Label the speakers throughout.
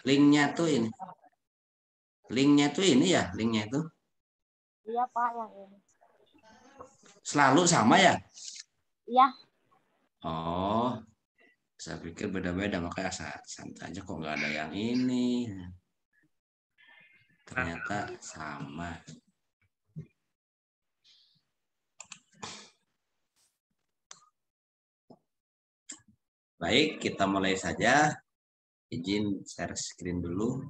Speaker 1: Linknya tuh ini. Linknya tuh ini ya, linknya itu.
Speaker 2: Iya Pak, yang ini.
Speaker 1: Selalu sama ya?
Speaker 2: Iya.
Speaker 1: Oh, saya pikir beda-beda, makanya santai aja kok nggak ada yang ini. Ternyata sama. Baik, kita mulai saja. Izin share screen dulu.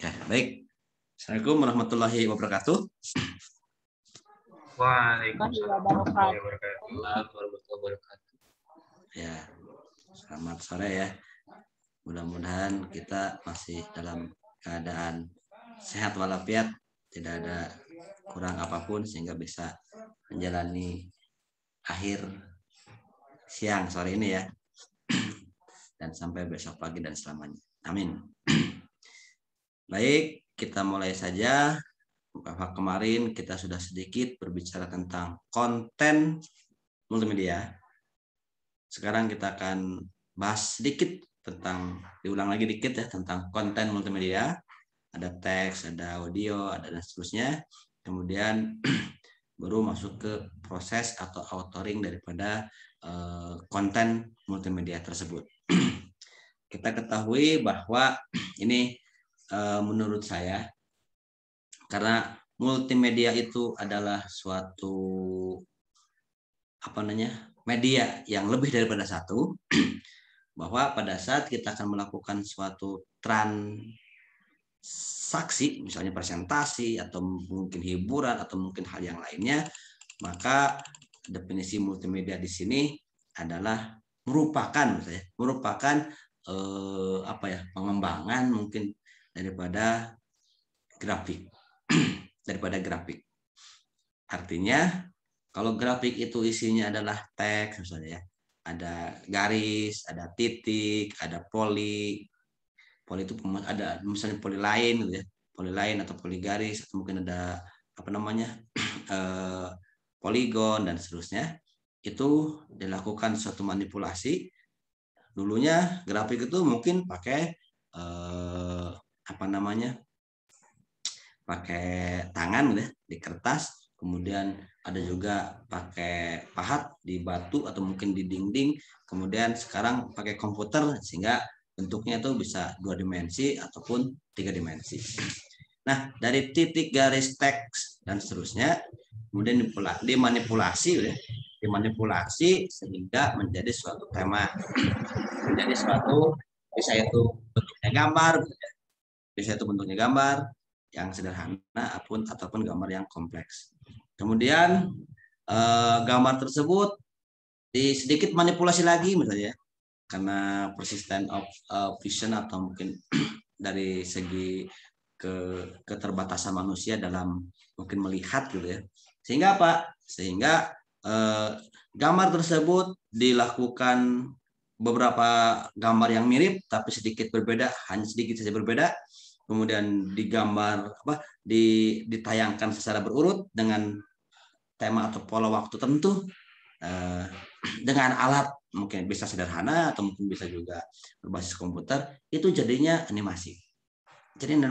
Speaker 1: Ya, baik. Assalamualaikum warahmatullahi wabarakatuh.
Speaker 3: Waalaikumsalam warahmatullahi
Speaker 1: wabarakatuh. Ya, selamat sore ya. Mudah-mudahan kita masih dalam keadaan sehat walafiat, tidak ada kurang apapun sehingga bisa menjalani akhir siang sore ini ya. Dan sampai besok pagi dan selamanya. Amin. Baik, kita mulai saja. Bahwa kemarin kita sudah sedikit berbicara tentang konten multimedia. Sekarang kita akan bahas sedikit tentang, diulang lagi dikit ya, tentang konten multimedia. Ada teks, ada audio, ada dan seterusnya. Kemudian baru masuk ke proses atau authoring daripada konten multimedia tersebut. Kita ketahui bahwa ini menurut saya, karena multimedia itu adalah suatu media yang lebih daripada satu, bahwa pada saat kita akan melakukan suatu transaksi, misalnya presentasi atau mungkin hiburan atau mungkin hal yang lainnya, maka definisi multimedia di sini adalah merupakan pengembangan mungkin daripada grafik. Artinya kalau grafik itu isinya adalah teks misalnya ya, ada garis, ada titik, ada poli itu ada misalnya poli lain gitu ya, poli lain atau poli garis, atau mungkin ada poligon dan seterusnya. Itu dilakukan suatu manipulasi. Dulunya grafik itu mungkin pakai pakai tangan gitu ya, di kertas, kemudian ada juga pakai pahat di batu atau mungkin di dinding, kemudian sekarang pakai komputer sehingga bentuknya itu bisa 2 dimensi ataupun 3 dimensi. Nah, dari titik, garis, teks dan seterusnya kemudian dimanipulasi sehingga menjadi suatu tema, menjadi suatu, bisa itu bentuknya gambar, bisa itu bentuknya gambar yang sederhana ataupun gambar yang kompleks. Kemudian gambar tersebut sedikit manipulasi lagi misalnya, karena persistent of vision atau mungkin dari segi keterbatasan manusia dalam mungkin melihat gitu ya. Sehingga apa? Sehingga gambar tersebut dilakukan beberapa gambar yang mirip tapi sedikit berbeda, hanya sedikit saja berbeda, kemudian ditayangkan secara berurut dengan tema atau pola waktu tertentu, dengan alat mungkin bisa sederhana atau mungkin bisa juga berbasis komputer, itu jadinya animasi. Jadinya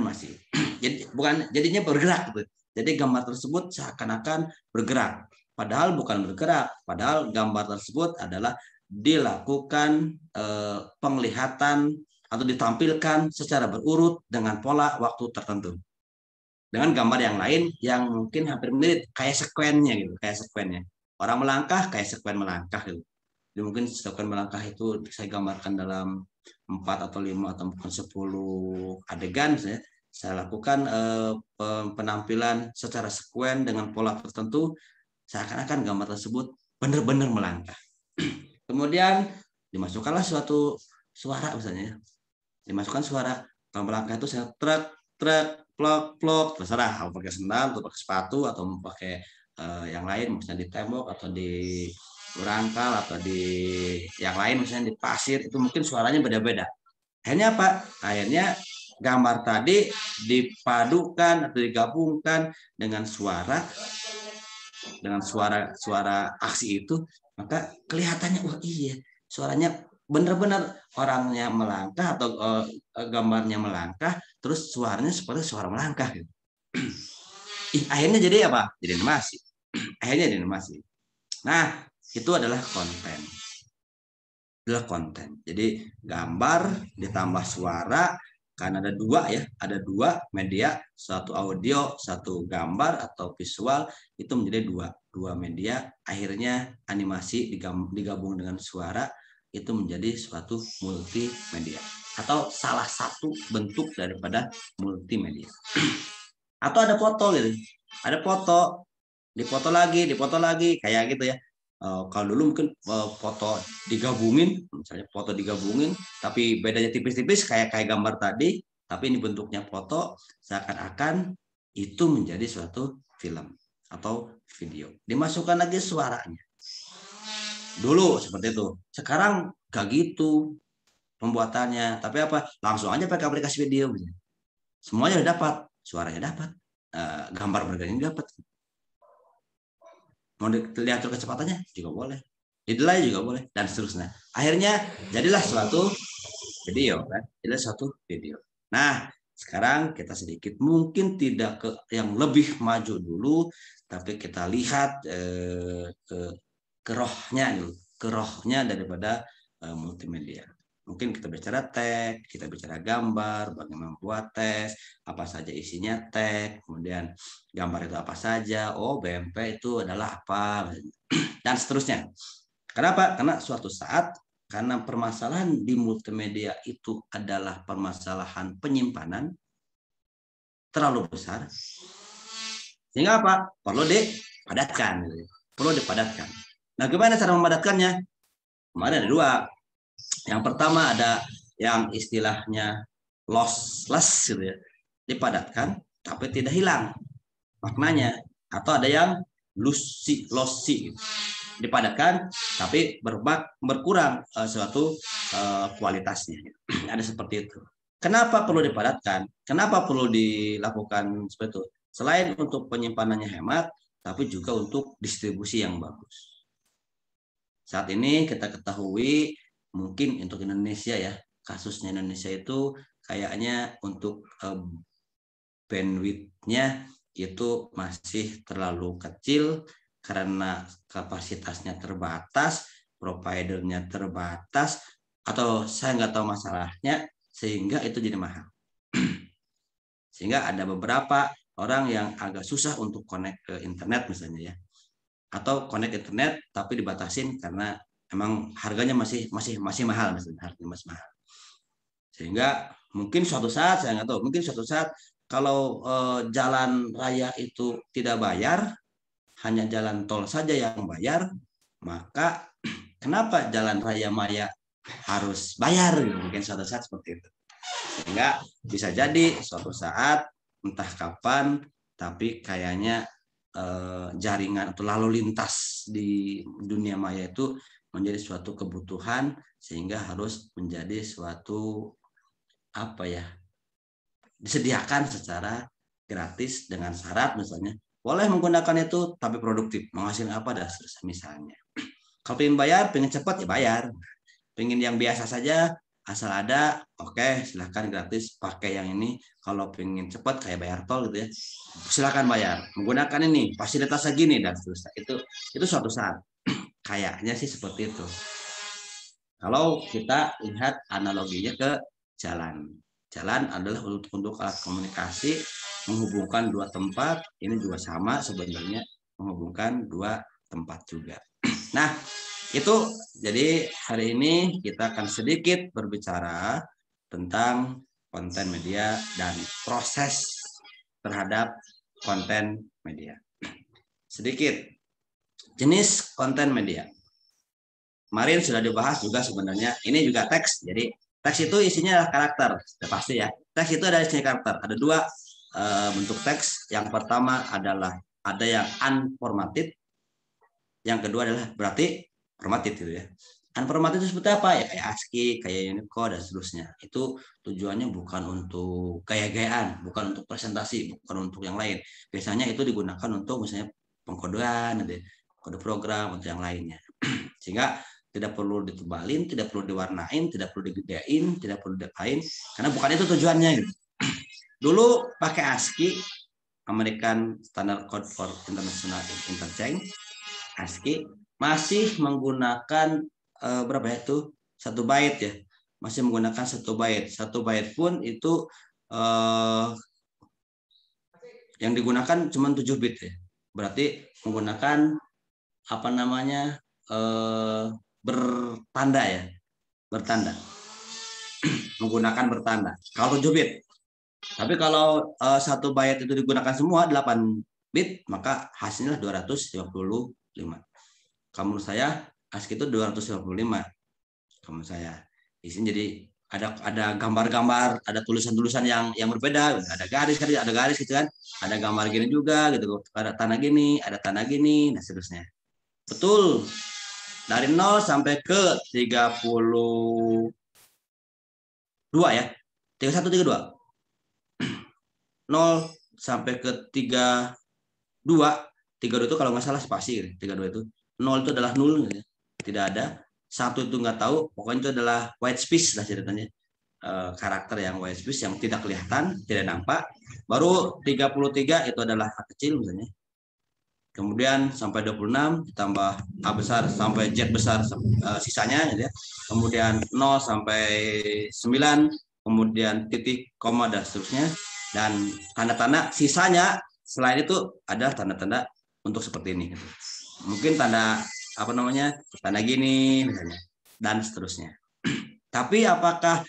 Speaker 1: bergerak gitu. Jadi gambar tersebut seakan-akan bergerak, padahal bukan bergerak, padahal gambar tersebut adalah dilakukan penglihatan atau ditampilkan secara berurut dengan pola waktu tertentu. Dengan gambar yang lain yang mungkin hampir mirip, kayak sekuennya gitu, kayak sekuennya. Orang melangkah kayak sekuen melangkah gitu. Jadi mungkin sekuen melangkah itu saya gambarkan dalam 4 atau 5 atau mungkin 10 adegan saya lakukan penampilan secara sekuen dengan pola tertentu, seakan-akan gambar tersebut benar-benar melangkah. Kemudian dimasukkanlah suatu suara misalnya, dimasukkan suara melangkah itu saya truk plok terserah, mau pakai sendal atau pakai sepatu atau mau pakai yang lain, misalnya di tembok atau di Burangkal atau di yang lain misalnya di pasir itu mungkin suaranya beda-beda. Akhirnya apa? Akhirnya gambar tadi dipadukan atau digabungkan dengan suara aksi itu, maka kelihatannya wah iya suaranya benar-benar orangnya melangkah atau gambarnya melangkah terus suaranya seperti suara melangkah gitu. Akhirnya jadi apa? Jadi animasi. Akhirnya jadi animasi. Nah, itu adalah konten. Jadi gambar ditambah suara, karena ada dua media, satu audio, satu gambar atau visual, itu menjadi dua media. Akhirnya animasi digabung dengan suara itu menjadi suatu multimedia atau salah satu bentuk daripada multimedia. Atau ada foto gitu, ada foto, difoto lagi kayak gitu ya. Kalau dulu mungkin foto digabungin, misalnya foto digabungin, tapi bedanya tipis-tipis kayak gambar tadi, tapi ini bentuknya foto, seakan-akan itu menjadi suatu film atau video. Dimasukkan lagi suaranya. Dulu seperti itu. Sekarang gak gitu pembuatannya, tapi apa? Langsung aja pakai aplikasi video. Semuanya udah dapat, suaranya dapat, gambar bergaya dapat. Mau diatur kecepatannya juga boleh, didelay juga boleh, dan seterusnya. Akhirnya jadilah suatu video kan, jadilah suatu video. Nah, sekarang kita sedikit mungkin tidak ke yang lebih maju dulu, tapi kita lihat ke rohnya daripada multimedia. Mungkin kita bicara tag, kita bicara gambar, bagaimana membuat teks, apa saja isinya tag, kemudian gambar itu apa saja, BMP itu adalah apa, dan seterusnya. Kenapa? Karena suatu saat, karena permasalahan di multimedia itu adalah permasalahan penyimpanan terlalu besar, sehingga apa? Perlu dipadatkan. Nah, gimana cara memadatkannya? Kemarin ada dua. Yang pertama ada yang istilahnya lossless gitu ya. Dipadatkan tapi tidak hilang maknanya, atau ada yang lossy gitu. Dipadatkan tapi berkurang suatu kualitasnya. Ada seperti itu. Kenapa perlu dipadatkan? Kenapa perlu dilakukan seperti itu? Selain untuk penyimpanannya hemat, tapi juga untuk distribusi yang bagus. Saat ini kita ketahui mungkin untuk Indonesia ya, kasusnya Indonesia itu kayaknya untuk bandwidth-nya itu masih terlalu kecil karena kapasitasnya terbatas, providernya terbatas, atau saya nggak tahu masalahnya, sehingga itu jadi mahal. Sehingga ada beberapa orang yang agak susah untuk connect ke internet misalnya ya, atau connect internet tapi dibatasin karena emang harganya masih mahal, misalnya harganya masih mahal. Sehingga mungkin suatu saat, saya nggak tahu, mungkin suatu saat kalau jalan raya itu tidak bayar, hanya jalan tol saja yang bayar, maka kenapa jalan raya maya harus bayar? Mungkin suatu saat seperti itu. Sehingga bisa jadi suatu saat, entah kapan, tapi kayaknya jaringan atau lalu lintas di dunia maya itu menjadi suatu kebutuhan, sehingga harus menjadi suatu disediakan secara gratis dengan syarat misalnya boleh menggunakan itu tapi produktif, menghasilkan apa dan misalnya. Kalau pengen bayar, pengen cepat ya bayar. Pengen yang biasa saja asal ada, oke, silahkan gratis pakai yang ini. Kalau pengen cepat kayak bayar tol gitu ya, silahkan bayar menggunakan ini fasilitasnya gini dan seterusnya. Itu suatu saat kayaknya sih seperti itu. Kalau kita lihat analoginya ke jalan adalah untuk alat komunikasi menghubungkan dua tempat. Ini juga sama sebenarnya, menghubungkan dua tempat juga. Nah, itu jadi hari ini kita akan sedikit berbicara tentang konten media dan proses terhadap konten media. Sedikit jenis konten media. Kemarin sudah dibahas juga sebenarnya. Ini juga teks. Jadi teks itu isinya adalah karakter. Sudah pasti ya. Teks itu ada isinya karakter. Ada dua bentuk teks. Yang pertama adalah ada yang unformatted. Yang kedua adalah berarti formatted gitu ya. Unformatted itu seperti apa ya, kayak ASCII, kayak Unicode dan seterusnya. Itu tujuannya bukan untuk gaya-gayaan, bukan untuk presentasi, bukan untuk yang lain. Biasanya itu digunakan untuk misalnya pengkodean, kode program untuk yang lainnya. Sehingga tidak perlu ditebalin, tidak perlu diwarnain, tidak perlu digedein, tidak perlu diapain, karena bukan itu tujuannya gitu. Dulu pakai ASCII, American Standard Code for International Interchange, ASCII masih menggunakan berapa ya itu 1 byte ya, masih menggunakan 1 byte. 1 byte pun itu yang digunakan cuma 7 bit ya, berarti menggunakan apa namanya bertanda ya, bertanda menggunakan bertanda kalau 7 bit. Tapi kalau 1 byte itu digunakan semua 8 bit, maka hasilnya 255. Kamu saya ASCII itu 255. Kamu saya di sini jadi ada gambar-gambar, ada tulisan-tulisan yang berbeda, ada garis gitu kan, ada gambar gini juga gitu, ada tanda gini, nah seterusnya. Betul. Dari 0 sampai ke 32 ya. 31 32. 0 sampai ke 32 itu kalau nggak salah spasi, 32 itu. 0 itu adalah 0 ya. Tidak ada. 1 itu nggak tahu, pokoknya itu adalah white space lah ceritanya. Karakter yang white space yang tidak kelihatan, tidak nampak. Baru 33 itu adalah A kecil misalnya. Kemudian sampai 26 ditambah A besar sampai Z besar sisanya gitu ya. Kemudian 0 sampai 9, kemudian titik, koma dan seterusnya, dan tanda-tanda sisanya selain itu ada tanda-tanda untuk seperti ini gitu. Mungkin tanda apa namanya, tanda gini misalnya dan seterusnya. Tapi apakah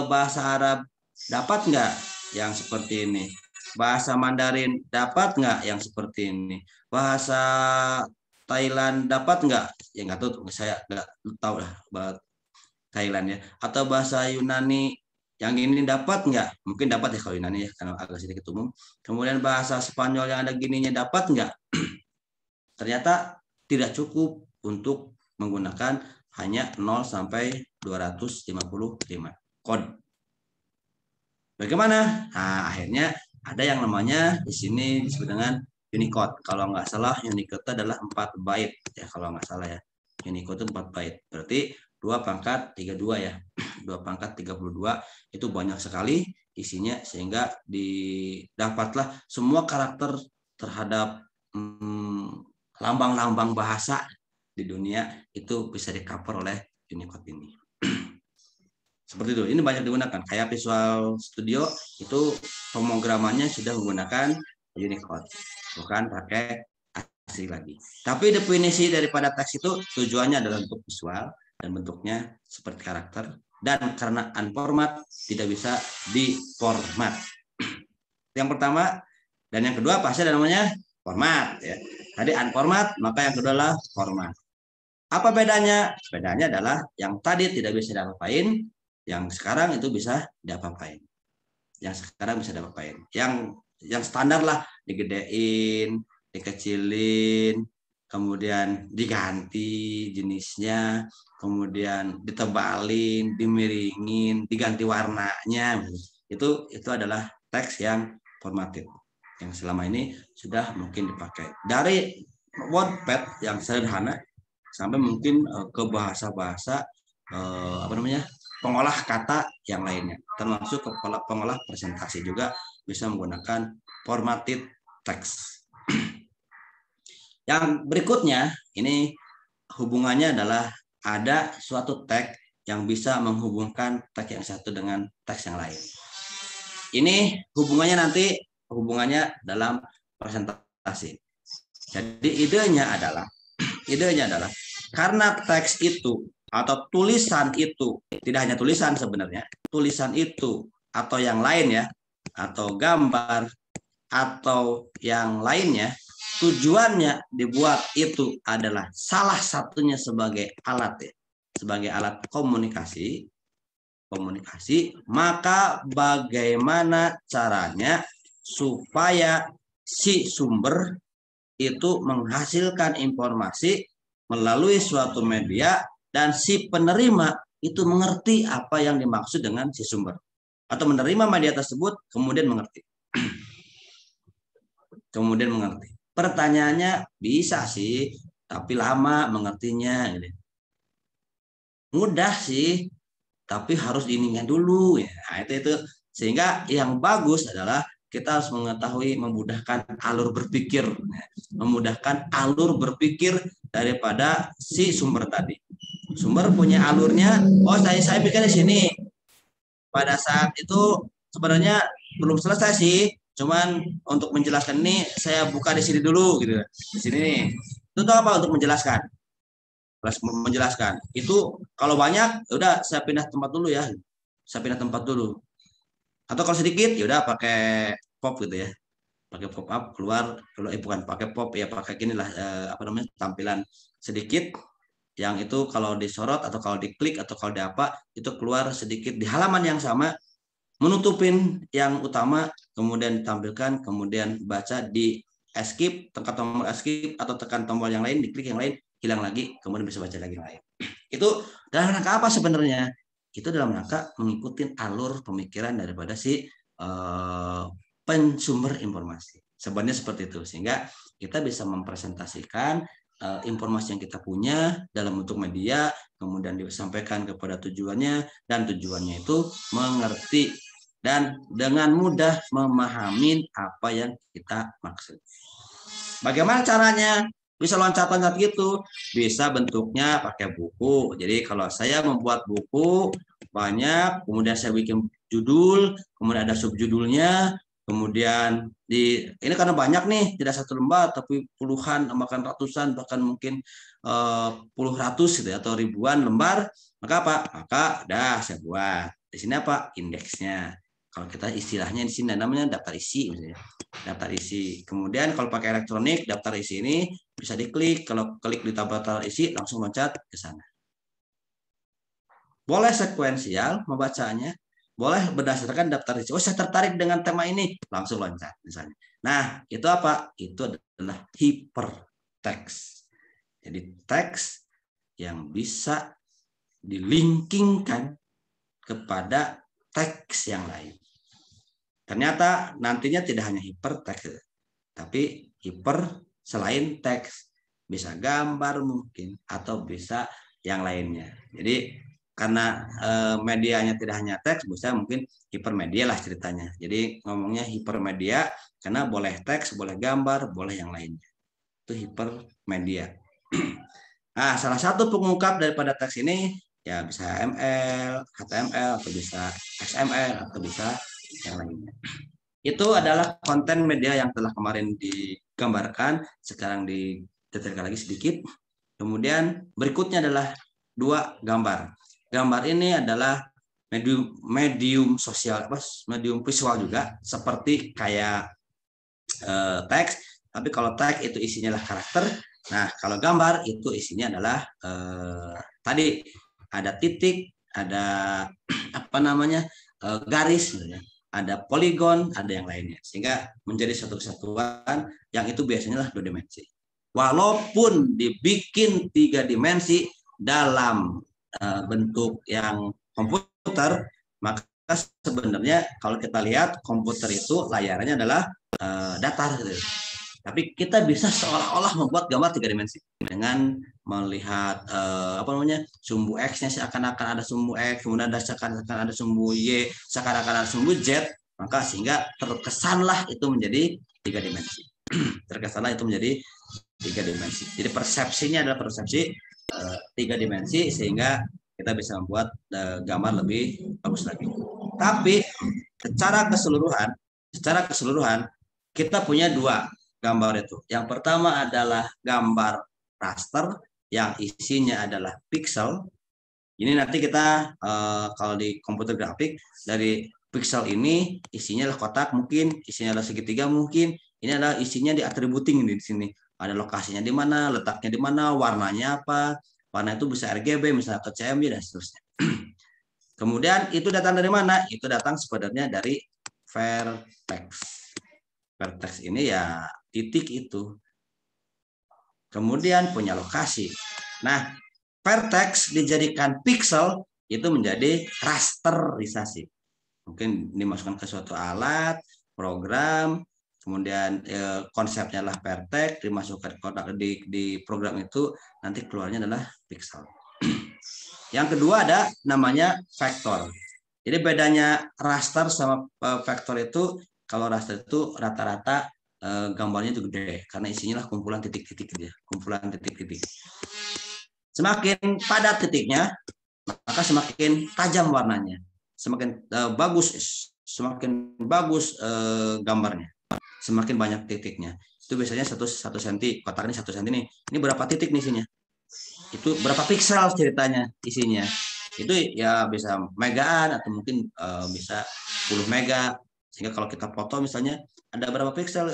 Speaker 1: bahasa Arab dapat nggak yang seperti ini? Bahasa Mandarin dapat nggak yang seperti ini? Bahasa Thailand dapat nggak? Ya nggak tahu, saya nggak tahu lah bahasa Thailand ya. Atau bahasa Yunani yang ini dapat nggak? Mungkin dapat ya kalau Yunani ya, karena agak sedikit umum. Kemudian bahasa Spanyol yang ada gininya dapat nggak? Ternyata tidak cukup untuk menggunakan hanya 0 sampai 255 kode. Bagaimana? Nah, akhirnya ada yang namanya di sini disebut dengan Unicode. Kalau nggak salah Unicode adalah 4 byte ya, kalau nggak salah ya. Unicode itu 4 byte. Berarti 2 pangkat 32 ya. 2 pangkat 32 itu banyak sekali isinya, sehingga didapatlah semua karakter terhadap lambang-lambang bahasa di dunia itu bisa di-cover oleh Unicode ini. Seperti itu. Ini banyak digunakan. Kayak Visual Studio itu pemrogramannya sudah menggunakan Unicode, bukan pakai ASCII lagi. Tapi definisi daripada teks itu tujuannya adalah untuk visual dan bentuknya seperti karakter, dan karena unformat tidak bisa diformat. Yang pertama dan yang kedua pasti ada namanya format ya. Tadi unformat, maka yang kedua adalah format. Apa bedanya? Bedanya adalah yang tadi tidak bisa diapa-apain, yang sekarang itu bisa diapa-apain. Yang sekarang bisa diapa-apain. Yang standar lah, digedein, dikecilin, kemudian diganti jenisnya, kemudian ditebalin, dimiringin, diganti warnanya. Itu adalah teks yang formatted, yang selama ini sudah mungkin dipakai. Dari WordPad yang sederhana sampai mungkin ke bahasa-bahasa pengolah kata yang lainnya, termasuk pengolah presentasi juga bisa menggunakan formatted text. Yang berikutnya ini hubungannya adalah ada suatu tag yang bisa menghubungkan tag yang satu dengan teks yang lain. Ini hubungannya dalam presentasi. Jadi idenya adalah karena teks itu atau tulisan itu, tidak hanya tulisan sebenarnya, tulisan itu atau yang lain ya, atau gambar atau yang lainnya, tujuannya dibuat itu adalah salah satunya sebagai alat ya, sebagai alat komunikasi, maka bagaimana caranya supaya si sumber itu menghasilkan informasi melalui suatu media dan si penerima itu mengerti apa yang dimaksud dengan si sumber atau menerima media tersebut kemudian mengerti. Kemudian mengerti. Pertanyaannya bisa sih, tapi lama mengertinya. Gitu. Mudah sih, tapi harus diingat dulu ya. Nah, itu sehingga yang bagus adalah kita harus mengetahui memudahkan alur berpikir, memudahkan alur berpikir daripada si sumber tadi. Sumber punya alurnya, oh saya pikir di sini. Pada saat itu sebenarnya belum selesai sih, cuman untuk menjelaskan ini saya buka di sini dulu gitu. Di sini nih. Itu apa untuk menjelaskan? Menjelaskan itu kalau banyak ya udah saya pindah tempat dulu ya, saya pindah tempat dulu, atau kalau sedikit ya udah pakai pop gitu ya, pakai pop up keluar bukan pakai pop ya, pakai gini lah apa namanya, tampilan sedikit yang itu kalau disorot atau kalau diklik atau kalau di apa itu keluar sedikit di halaman yang sama menutupin yang utama, kemudian ditampilkan, kemudian baca di escape, tekan tombol escape atau tekan tombol yang lain, diklik yang lain, hilang lagi, kemudian bisa baca lagi yang lain. Itu dalam rangka apa sebenarnya? Itu dalam rangka mengikuti alur pemikiran daripada si pensumber informasi. Sebenarnya seperti itu, sehingga kita bisa mempresentasikan informasi yang kita punya dalam bentuk media, kemudian disampaikan kepada tujuannya, dan tujuannya itu mengerti dan dengan mudah memahami apa yang kita maksud. Bagaimana caranya? Bisa loncat-loncat gitu. Bisa bentuknya pakai buku. Jadi kalau saya membuat buku banyak, kemudian saya bikin judul, kemudian ada subjudulnya, kemudian ini karena banyak nih, tidak satu lembar tapi puluhan, bahkan ratusan, bahkan mungkin puluh ratus gitu ya, atau ribuan lembar, maka apa? Maka saya buat. Di sini apa? Indeksnya. Kalau kita istilahnya di sini namanya daftar isi misalnya. Daftar isi. Kemudian kalau pakai elektronik, daftar isi ini bisa diklik. Kalau klik di daftar isi langsung loncat ke sana. Boleh sekuensial membacanya, boleh berdasarkan daftar isi. Oh, saya tertarik dengan tema ini, langsung loncat misalnya. Nah, itu apa? Itu adalah hypertext. Jadi teks yang bisa dilinkingkan kepada teks yang lain. Ternyata nantinya tidak hanya hypertext, tapi hyper selain teks, bisa gambar mungkin atau bisa yang lainnya. Jadi karena medianya tidak hanya teks, bisa mungkin hipermedia lah ceritanya. Jadi ngomongnya hipermedia karena boleh teks, boleh gambar, boleh yang lainnya. Itu hipermedia. Nah, salah satu pengungkap daripada teks ini ya bisa HTML, HTML atau bisa XML atau bisa yang lainnya. Itu adalah konten media yang telah kemarin digambarkan, sekarang didetailkan lagi sedikit. Kemudian berikutnya adalah dua gambar. Gambar ini adalah medium sosial, medium visual juga, seperti kayak teks, tapi kalau teks itu isinya adalah karakter. Nah, kalau gambar itu isinya adalah tadi ada titik, ada apa namanya, garis, ada poligon, ada yang lainnya, sehingga menjadi satu kesatuan yang itu biasanya lah 2 dimensi. Walaupun dibikin 3 dimensi dalam bentuk yang komputer, maka sebenarnya kalau kita lihat komputer itu layarnya adalah datar gitu. Tapi kita bisa seolah-olah membuat gambar 3 dimensi dengan melihat apa namanya, sumbu X-nya seakan-akan ada sumbu X, kemudian seakan-akan ada sumbu Y, seakan-akan ada sumbu Z, maka sehingga terkesanlah itu menjadi 3 dimensi. Terkesanlah itu menjadi 3 dimensi. Jadi persepsinya adalah persepsi 3 dimensi, sehingga kita bisa membuat gambar lebih bagus lagi. Tapi secara keseluruhan kita punya 2 gambar itu. Yang pertama adalah gambar raster yang isinya adalah pixel. Ini nanti kita kalau di komputer grafik, dari pixel ini isinya adalah kotak, mungkin isinya adalah segitiga, mungkin ini adalah isinya di atributing di sini. Ada lokasinya di mana, letaknya di mana, warnanya apa. Warna itu bisa RGB, misalnya atau CMY dan seterusnya. Kemudian itu datang dari mana? Itu datang sebenarnya dari vertex. Vertex ini ya titik itu. kemudian punya lokasi. Nah, vertex dijadikan pixel itu menjadi rasterisasi. Mungkin dimasukkan ke suatu alat, program, kemudian konsepnya adalah vertex, dimasukkan kotak di program itu, nanti keluarnya adalah pixel. Yang kedua ada namanya vektor. Jadi bedanya raster sama vektor itu, kalau raster itu rata-rata gambarnya itu gede karena isinya lah kumpulan titik-titik dia, kumpulan titik-titik. Semakin padat titiknya, maka semakin tajam warnanya, semakin semakin bagus gambarnya, semakin banyak titiknya. Itu biasanya 1 cm, kotak ini 1 cm nih. Ini berapa titik nih isinya? Itu berapa piksel ceritanya isinya? Itu ya bisa megaan atau mungkin bisa 10 mega. Sehingga kalau kita foto misalnya ada berapa piksel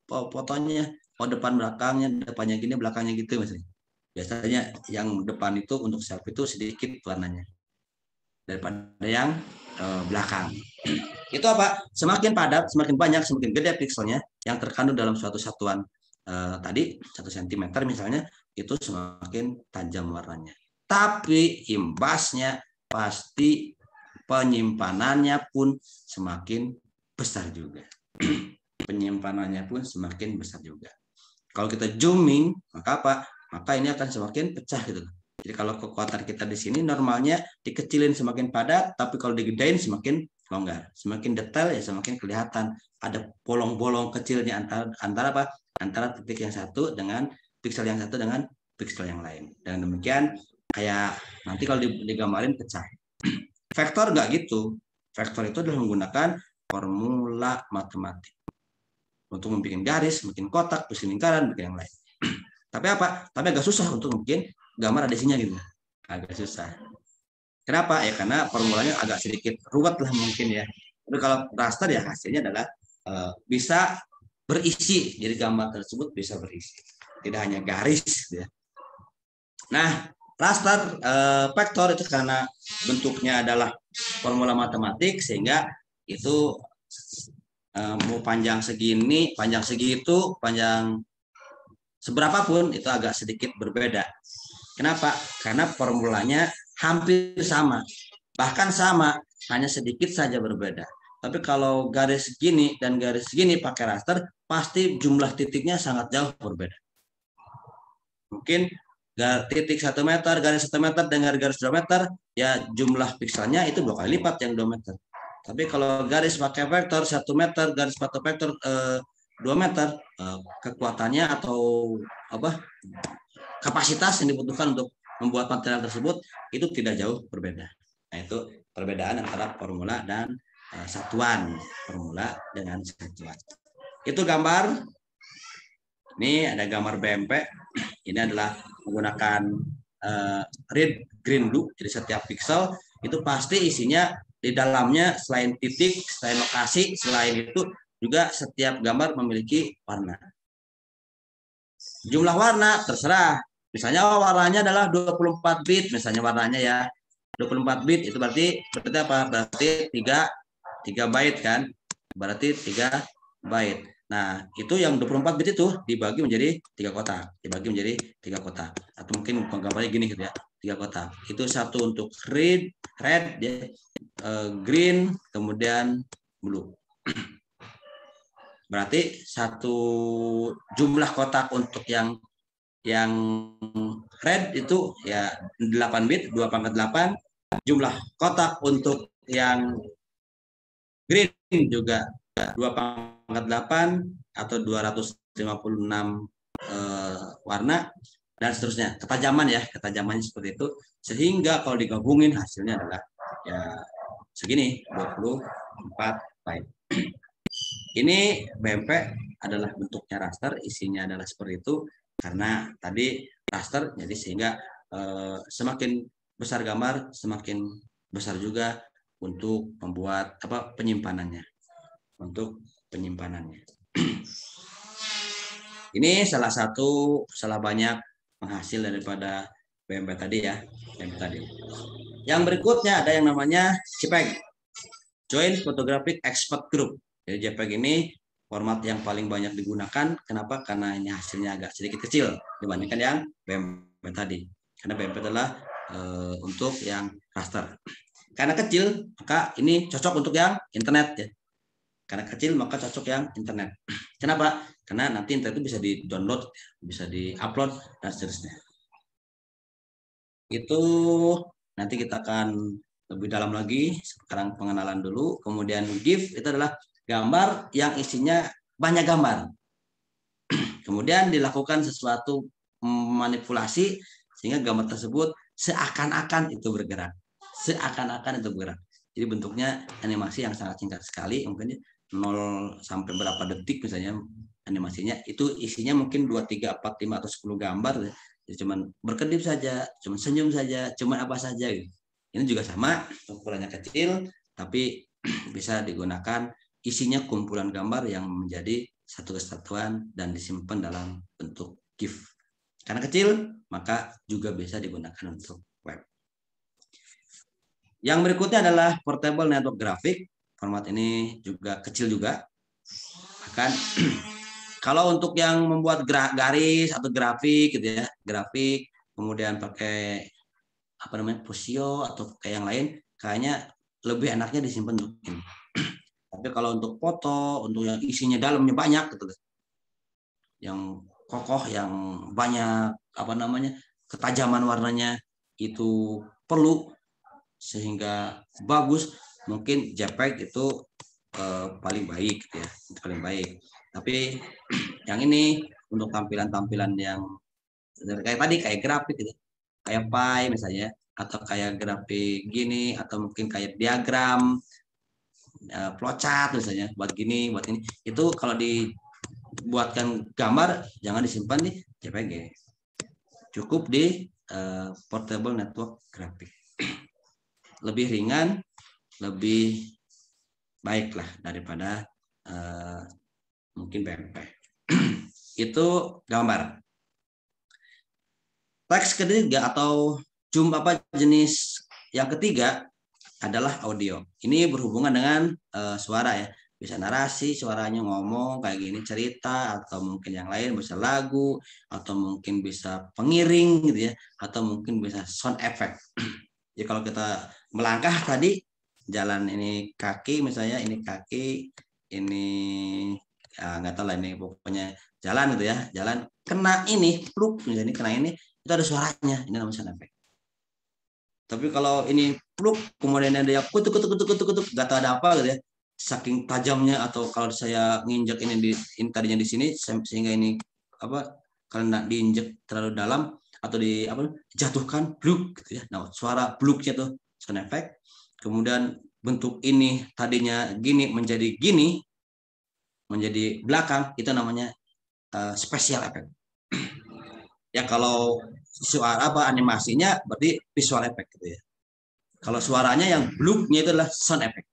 Speaker 1: fotonya, oh depan belakangnya, depannya gini, belakangnya gitu misalnya. Biasanya yang depan itu untuk selfie itu sedikit warnanya daripada yang belakang. Itu apa? Semakin padat, semakin banyak, semakin gede pikselnya yang terkandung dalam suatu satuan tadi 1 cm misalnya, itu semakin tajam warnanya. Tapi imbasnya pasti penyimpanannya pun semakin besar juga. Penyimpanannya pun semakin besar juga. Kalau kita zooming, maka apa? Maka ini akan semakin pecah gitu. Jadi kalau kekuatan kita di sini normalnya dikecilin semakin padat, tapi kalau digedein semakin longgar. Semakin detail ya semakin kelihatan ada bolong-bolong kecilnya antara apa? Antara titik yang satu dengan piksel yang satu dengan piksel yang lain. Dan demikian kayak nanti kalau digambarin pecah. Vektor nggak gitu. Vektor itu adalah menggunakan formula matematik untuk membuat garis, bikin kotak, bikin lingkaran, bikin yang lain. Tapi apa? Tapi agak susah untuk bikin gambar ada isinya gitu. Agak susah. Kenapa? Ya karena formulanya agak sedikit ruwet lah mungkin ya. Tapi kalau raster ya hasilnya adalah bisa berisi. Jadi gambar tersebut bisa berisi. Tidak hanya garis ya. Nah, raster vektor itu karena bentuknya adalah formula matematik sehingga itu mau panjang segini, panjang segitu, panjang seberapapun itu agak sedikit berbeda. Kenapa? Karena formulanya hampir sama. Bahkan sama, hanya sedikit saja berbeda. Tapi kalau garis segini dan garis segini pakai raster, pasti jumlah titiknya sangat jauh berbeda. Mungkin titik 1 meter, garis 1 meter dengan garis 2 meter, ya jumlah pikselnya itu 2 kali lipat yang 2 meter. Tapi kalau garis pakai vektor 1 meter, garis pakai vektor 2 meter, kekuatannya atau apa kapasitas yang dibutuhkan untuk membuat material tersebut itu tidak jauh berbeda. Nah, itu perbedaan antara formula dan satuan. Formula dengan satuan. Itu gambar. Ini ada gambar BMP. Ini adalah menggunakan red, green, blue. Jadi setiap pixel itu pasti isinya di dalamnya selain titik, selain lokasi, selain itu juga setiap gambar memiliki warna. Jumlah warna terserah. Misalnya warnanya adalah 24 bit, misalnya warnanya ya. 24 bit itu berarti apa? Berarti 3 byte kan? Berarti 3 byte. Nah, itu yang 24 bit itu dibagi menjadi 3 kotak. Dibagi menjadi 3 kotak. Atau mungkin gambarnya gini gitu ya. 3 kotak. Itu satu untuk red, green, kemudian blue. Berarti satu jumlah kotak untuk yang red itu ya 8 bit, 2/8. Jumlah kotak untuk yang green juga 2/8 atau 256 warna dan seterusnya. Ketajamannya seperti itu. Sehingga kalau digabungin hasilnya adalah ya segini 24 byte. Ini BMP adalah bentuknya raster, isinya adalah seperti itu karena tadi raster, jadi sehingga semakin besar gambar, semakin besar juga untuk membuat penyimpanannya. Untuk penyimpanannya. Ini salah banyak penghasil daripada BMP tadi ya, Yang berikutnya ada yang namanya JPEG, Joint Photographic Expert Group. Jadi JPEG ini format yang paling banyak digunakan. Kenapa? Karena ini hasilnya agak sedikit kecil dibandingkan yang BMP tadi. Karena BMP adalah untuk yang raster. Karena kecil, maka ini cocok untuk yang internet ya. Karena kecil, maka cocok yang internet. Kenapa? Karena nanti internet itu bisa di-download, bisa di-upload, dan seterusnya. Itu nanti kita akan lebih dalam lagi. Sekarang pengenalan dulu. Kemudian GIF itu adalah gambar yang isinya banyak gambar. Kemudian dilakukan sesuatu manipulasi sehingga gambar tersebut seakan-akan itu bergerak. Seakan-akan itu bergerak. Jadi bentuknya animasi yang sangat singkat sekali, mungkin 0 sampai berapa detik misalnya animasinya. Itu isinya mungkin 2, 3, 4, 5, atau 10 gambar. Jadi cuman berkedip saja, cuman senyum saja, cuman apa saja gitu. Ini juga sama, ukurannya kecil, tapi bisa digunakan isinya kumpulan gambar yang menjadi satu kesatuan dan disimpan dalam bentuk GIF. Karena kecil, maka juga bisa digunakan untuk web. Yang berikutnya adalah portable network graphic. Format ini juga kecil juga. Bahkan kalau untuk yang membuat garis atau grafik gitu ya, grafik kemudian pakai apa namanya Pusio atau kayak yang lain, kayaknya lebih enaknya disimpan untuk ini. Tapi kalau untuk foto, untuk yang isinya dalamnya banyak gitu, yang kokoh, yang banyak apa namanya ketajaman warnanya itu perlu sehingga bagus, mungkin JPEG itu paling baik gitu ya, paling baik. Tapi yang ini untuk tampilan-tampilan yang kayak tadi kayak grafik gitu, kayak pie misalnya, atau kayak grafik gini, atau mungkin kayak diagram, flowchart misalnya, buat gini, buat ini, itu kalau dibuatkan gambar jangan disimpan di JPG, cukup di portable network graphic. Lebih ringan, lebih baik lah daripada mungkin BMP. Itu gambar. Teks ketiga atau jenis yang ketiga adalah audio. Ini berhubungan dengan suara ya. Bisa narasi, suaranya ngomong kayak gini, cerita, atau mungkin yang lain bisa lagu, atau mungkin bisa pengiring gitu ya, atau mungkin bisa sound effect. Jadi kalau kita melangkah tadi, jalan ini kaki misalnya, ini kaki, ini nggak tahu lah, ini pokoknya jalan gitu ya, jalan kena ini, pluk misalnya, kena ini, itu ada suaranya, ini namanya sound effect. Tapi kalau ini pluk, kemudian ada yang kutuk, nggak tahu ada apa gitu ya, saking tajamnya, atau kalau saya nginjek ini tadinya di sini sehingga ini apa, karena diinjek terlalu dalam atau jatuhkan bluk gitu ya. Nah, suara bluknya tuh sound effect. Kemudian bentuk ini tadinya gini menjadi gini, menjadi belakang, itu namanya special effect. Ya kalau suara animasinya berarti visual effect gitu ya. Kalau suaranya yang bluknya itu adalah sound effect.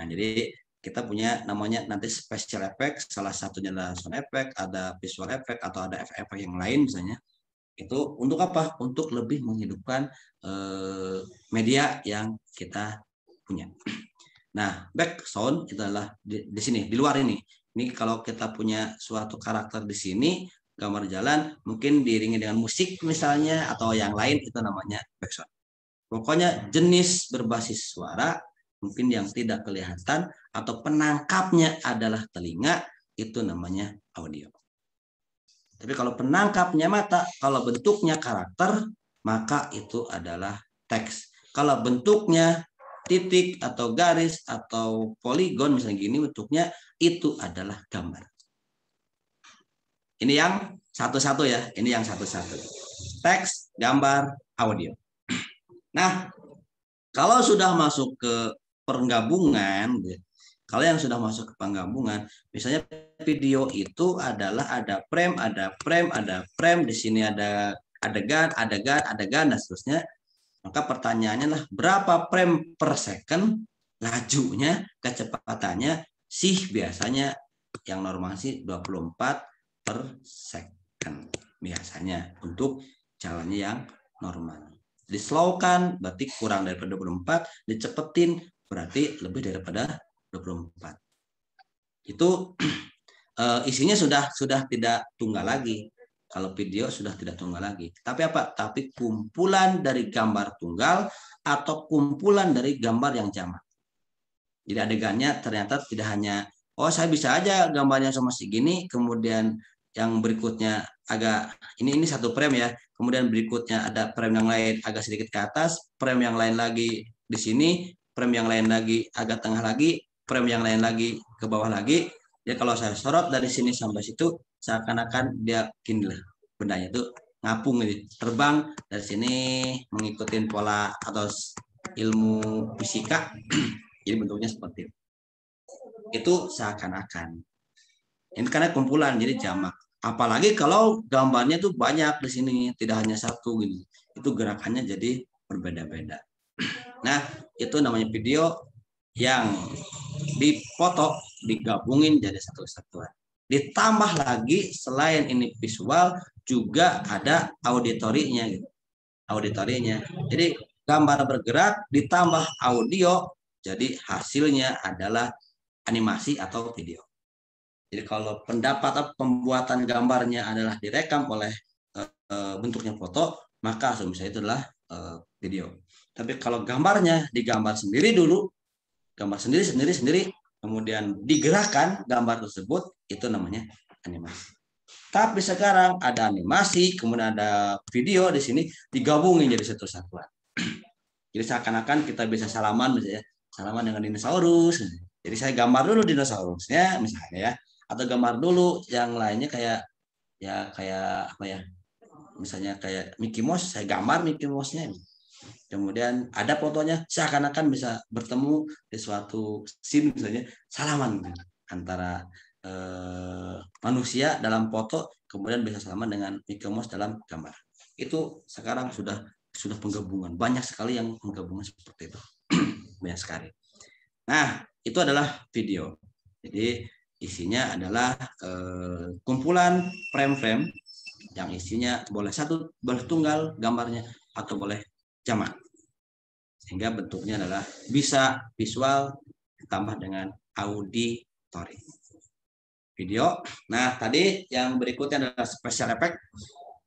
Speaker 1: Nah, jadi kita punya namanya nanti special effect, salah satunya adalah sound effect, ada visual effect, atau ada efek yang lain misalnya. Itu untuk apa? Untuk lebih menghidupkan media yang kita punya. Nah, background itu adalah di sini, di luar ini. Ini kalau kita punya suatu karakter di sini, gambar jalan, mungkin diiringi dengan musik misalnya, atau yang lain, itu namanya background. Pokoknya jenis berbasis suara, mungkin yang tidak kelihatan, atau penangkapnya adalah telinga, itu namanya audio. Tapi kalau penangkapnya mata, kalau bentuknya karakter, maka itu adalah teks. Kalau bentuknya titik atau garis atau poligon misalnya gini bentuknya, itu adalah gambar. Ini yang satu-satu ya, ini yang satu-satu. Teks, gambar, audio. Nah, kalau sudah masuk ke penggabungan, kalau yang sudah masuk ke penggabungan, misalnya video itu adalah ada frame, di sini ada adegan, dan seterusnya. Maka pertanyaannya adalah berapa frame per second lajunya, kecepatannya sih biasanya yang normal sih 24 per second biasanya untuk jalannya yang normal. Dislowkan berarti kurang daripada 24, dicepetin berarti lebih daripada 24. Itu isinya sudah tidak tunggal lagi. Kalau video sudah tidak tunggal lagi. Tapi apa? Tapi kumpulan dari gambar tunggal atau kumpulan dari gambar yang jamak. Jadi adegannya ternyata tidak hanya, oh saya bisa aja gambarnya sama segini, kemudian yang berikutnya agak, ini satu frame ya, kemudian berikutnya ada frame yang lain agak sedikit ke atas, frame yang lain lagi di sini, frame yang lain lagi agak tengah lagi, frame yang lain lagi ke bawah lagi. Ya kalau saya sorot dari sini sampai situ, seakan-akan dia gini lah, bendanya itu ngapung gitu, terbang dari sini mengikuti pola atau ilmu fisika. Jadi bentuknya seperti itu. Itu seakan-akan. Ini karena kumpulan, jadi jamak. Apalagi kalau gambarnya tuh banyak di sini, tidak hanya satu gitu. Itu gerakannya jadi berbeda-beda. Nah, itu namanya video yang dipoto, digabungin jadi satu kesatuan. Ditambah lagi selain ini visual juga ada auditorinya gitu. Auditorinya. Jadi gambar bergerak ditambah audio, jadi hasilnya adalah animasi atau video. Jadi kalau pendapat atau pembuatan gambarnya adalah direkam oleh bentuknya foto, maka asumsi itu adalah video. Tapi kalau gambarnya digambar sendiri dulu, gambar sendiri, kemudian digerakkan gambar tersebut, itu namanya animasi. Tapi sekarang ada animasi, kemudian ada video di sini digabungin jadi satu satuan. Jadi seakan-akan kita bisa salaman misalnya, salaman dengan dinosaurus. Jadi saya gambar dulu dinosaurusnya misalnya ya, atau gambar dulu yang lainnya kayak apa ya? Misalnya kayak Mickey Mouse, saya gambar Mickey Mouse-nya. Kemudian ada fotonya, seakan-akan bisa bertemu di suatu scene misalnya salaman antara manusia dalam foto, kemudian bisa salaman dengan Mickey Mouse dalam gambar. Itu sekarang sudah penggabungan, banyak sekali yang menggabungkan seperti itu. Banyak sekali. Nah, itu adalah video. Jadi isinya adalah kumpulan frame-frame yang isinya boleh satu, boleh tunggal gambarnya, atau boleh jamak. Sehingga bentuknya adalah bisa visual ditambah dengan auditori. Video. Nah, tadi yang berikutnya adalah special effect.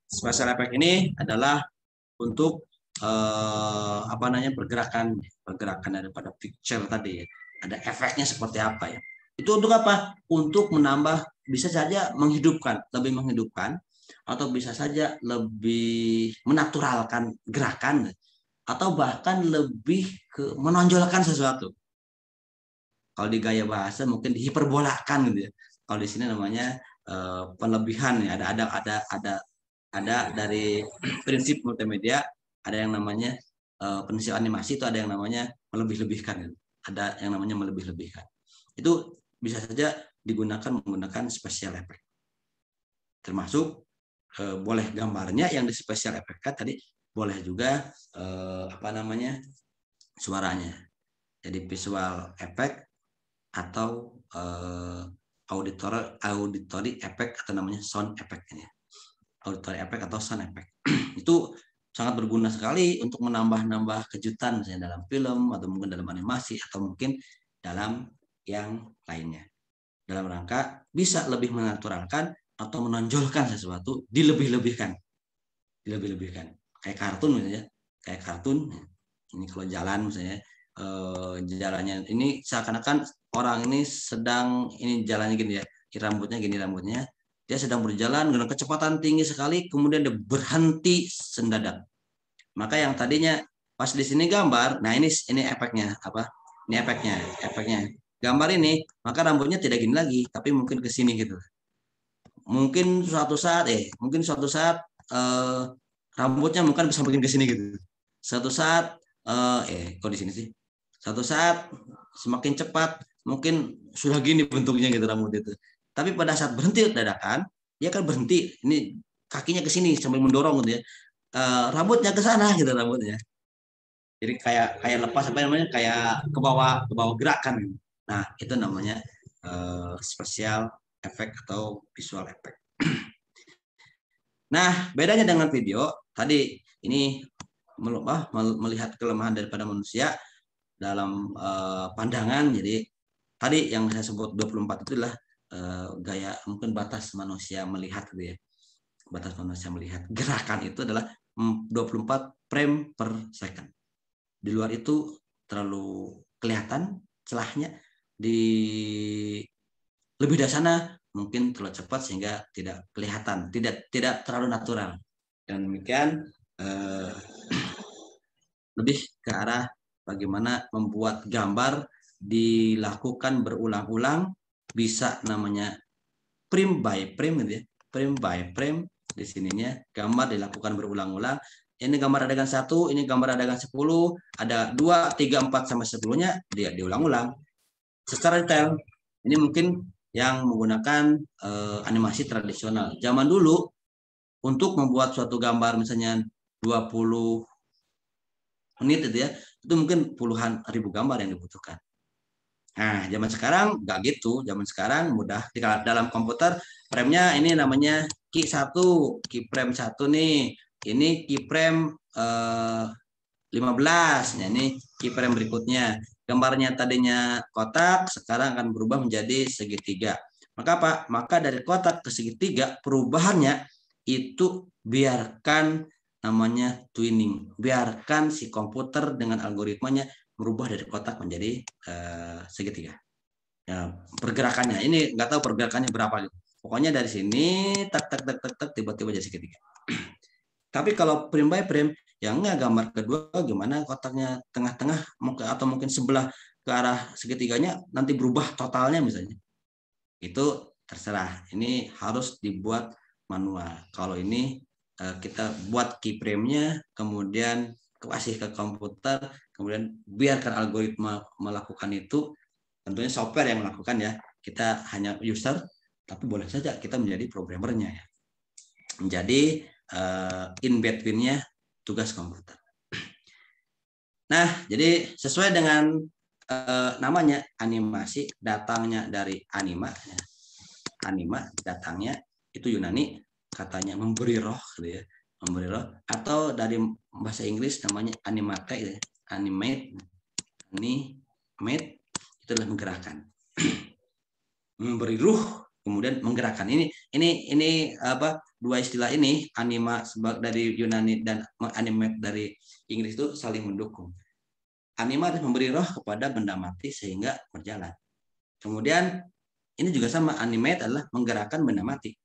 Speaker 1: Special effect ini adalah untuk pergerakan daripada picture tadi ya. Ada efeknya seperti apa ya? Itu untuk apa? Untuk menambah, bisa saja lebih menghidupkan, atau bisa saja lebih menaturalkan gerakan, atau bahkan lebih ke menonjolkan sesuatu. Kalau di gaya bahasa mungkin dihiperbolakan gitu ya. Kalau di sini namanya penlebihan ya. Ada dari prinsip multimedia, ada yang namanya prinsip animasi, itu ada yang namanya melebih-lebihkan. Ada yang namanya melebih-lebihkan. Itu bisa saja digunakan menggunakan special effect. Termasuk boleh gambarnya yang di special effect tadi, boleh juga suaranya. Jadi visual effect atau auditory effect, atau namanya sound effect ya. Auditory effect atau sound effect. Itu sangat berguna sekali untuk menambah kejutan misalnya dalam film, atau mungkin dalam animasi, atau mungkin dalam yang lainnya. Dalam rangka bisa lebih menaturalkan atau menonjolkan sesuatu, dilebih-lebihkan. Kayak kartun misalnya, ini kalau jalan misalnya, jalannya ini seakan-akan orang ini sedang, ini jalannya gini ya, rambutnya, dia sedang berjalan dengan kecepatan tinggi sekali, kemudian dia berhenti sendadak. Maka yang tadinya pas di sini gambar, nah ini efeknya apa? Ini efeknya. Gambar ini, maka rambutnya tidak gini lagi, tapi mungkin ke sini gitu. Mungkin suatu saat rambutnya mungkin bisa makin ke sini gitu. Suatu saat kok di sini sih? Suatu saat semakin cepat mungkin sudah gini bentuknya gitu rambut itu. Tapi pada saat berhenti dadakan, dia kan berhenti. Ini kakinya ke sini sambil mendorong gitu ya. Rambutnya ke sana gitu rambutnya. Jadi kayak lepas kayak ke bawah gerakan. Nah, itu namanya special effect atau visual effect. Nah, bedanya dengan video tadi, ini melihat kelemahan daripada manusia dalam pandangan. Jadi tadi yang saya sebut 24 itu adalah gaya mungkin batas manusia melihat gitu ya. Batas manusia melihat. Gerakan itu adalah 24 frame per second. Di luar itu terlalu kelihatan celahnya, di lebih dari sana mungkin terlalu cepat sehingga tidak kelihatan, tidak terlalu natural. Dan demikian lebih ke arah bagaimana membuat gambar dilakukan berulang-ulang, bisa namanya frame by frame gitu ya. Frame by frame di sininya gambar dilakukan berulang-ulang. Ini gambar adegan 1, ini gambar adegan 10, ada 2, 3, 4 sampai 10-nya dia diulang-ulang secara detail. Ini mungkin yang menggunakan animasi tradisional. Zaman dulu untuk membuat suatu gambar misalnya 20 menit itu ya, itu mungkin puluhan ribu gambar yang dibutuhkan. Nah, zaman sekarang nggak gitu. Zaman sekarang mudah. Di dalam komputer, frame-nya ini namanya key 1, keyframe 1 nih. Ini keyframe 15. Nah, ini keyframe berikutnya. Gambarnya tadinya kotak, sekarang akan berubah menjadi segitiga. Maka apa? Maka dari kotak ke segitiga, perubahannya itu biarkan namanya twinning. Biarkan si komputer dengan algoritmanya merubah dari kotak menjadi segitiga. Ya, pergerakannya ini nggak tahu pergerakannya berapa. Pokoknya dari sini tak tak tak tak tak tiba-tiba jadi segitiga. Tapi kalau frame by frame, ya enggak, gambar kedua gimana kotaknya tengah-tengah atau mungkin sebelah ke arah segitiganya nanti berubah totalnya misalnya. Itu terserah. Ini harus dibuat manual. Kalau ini kita buat keyframe-nya, kemudian kasih ke komputer, kemudian biarkan algoritma melakukan itu. Tentunya software yang melakukan ya. Kita hanya user, tapi boleh saja kita menjadi programmernya ya. Menjadi in between-nya tugas komputer. Nah, jadi sesuai dengan namanya animasi, datangnya dari anima. Ya. Anima datangnya itu Yunani, katanya memberi roh gitu ya, memberi roh, atau dari bahasa Inggris namanya animate gitu ya. Animate itu adalah menggerakkan. Memberi ruh kemudian menggerakkan. Ini apa, dua istilah ini, anima dari Yunani dan animate dari Inggris itu saling mendukung. Anima harus memberi roh kepada benda mati sehingga berjalan. Kemudian ini juga sama, animate adalah menggerakkan benda mati.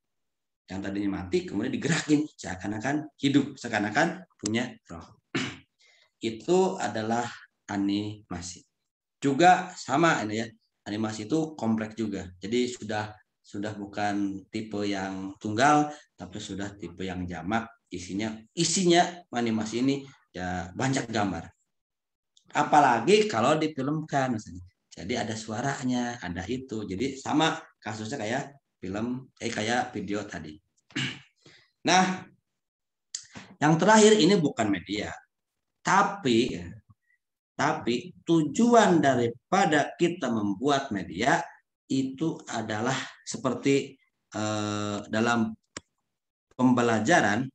Speaker 1: Yang tadinya mati kemudian digerakin seakan-akan hidup, seakan-akan punya roh. Itu adalah animasi. Juga sama ini ya. Animasi itu kompleks juga. Jadi sudah bukan tipe yang tunggal, tapi sudah tipe yang jamak. Isinya animasi ini ya banyak gambar. Apalagi kalau difilmkan misalnya. Jadi ada suaranya, ada itu. Jadi sama kasusnya kayak film, kayak video tadi. Nah, yang terakhir ini bukan media, tapi tujuan daripada kita membuat media itu adalah seperti dalam pembelajaran,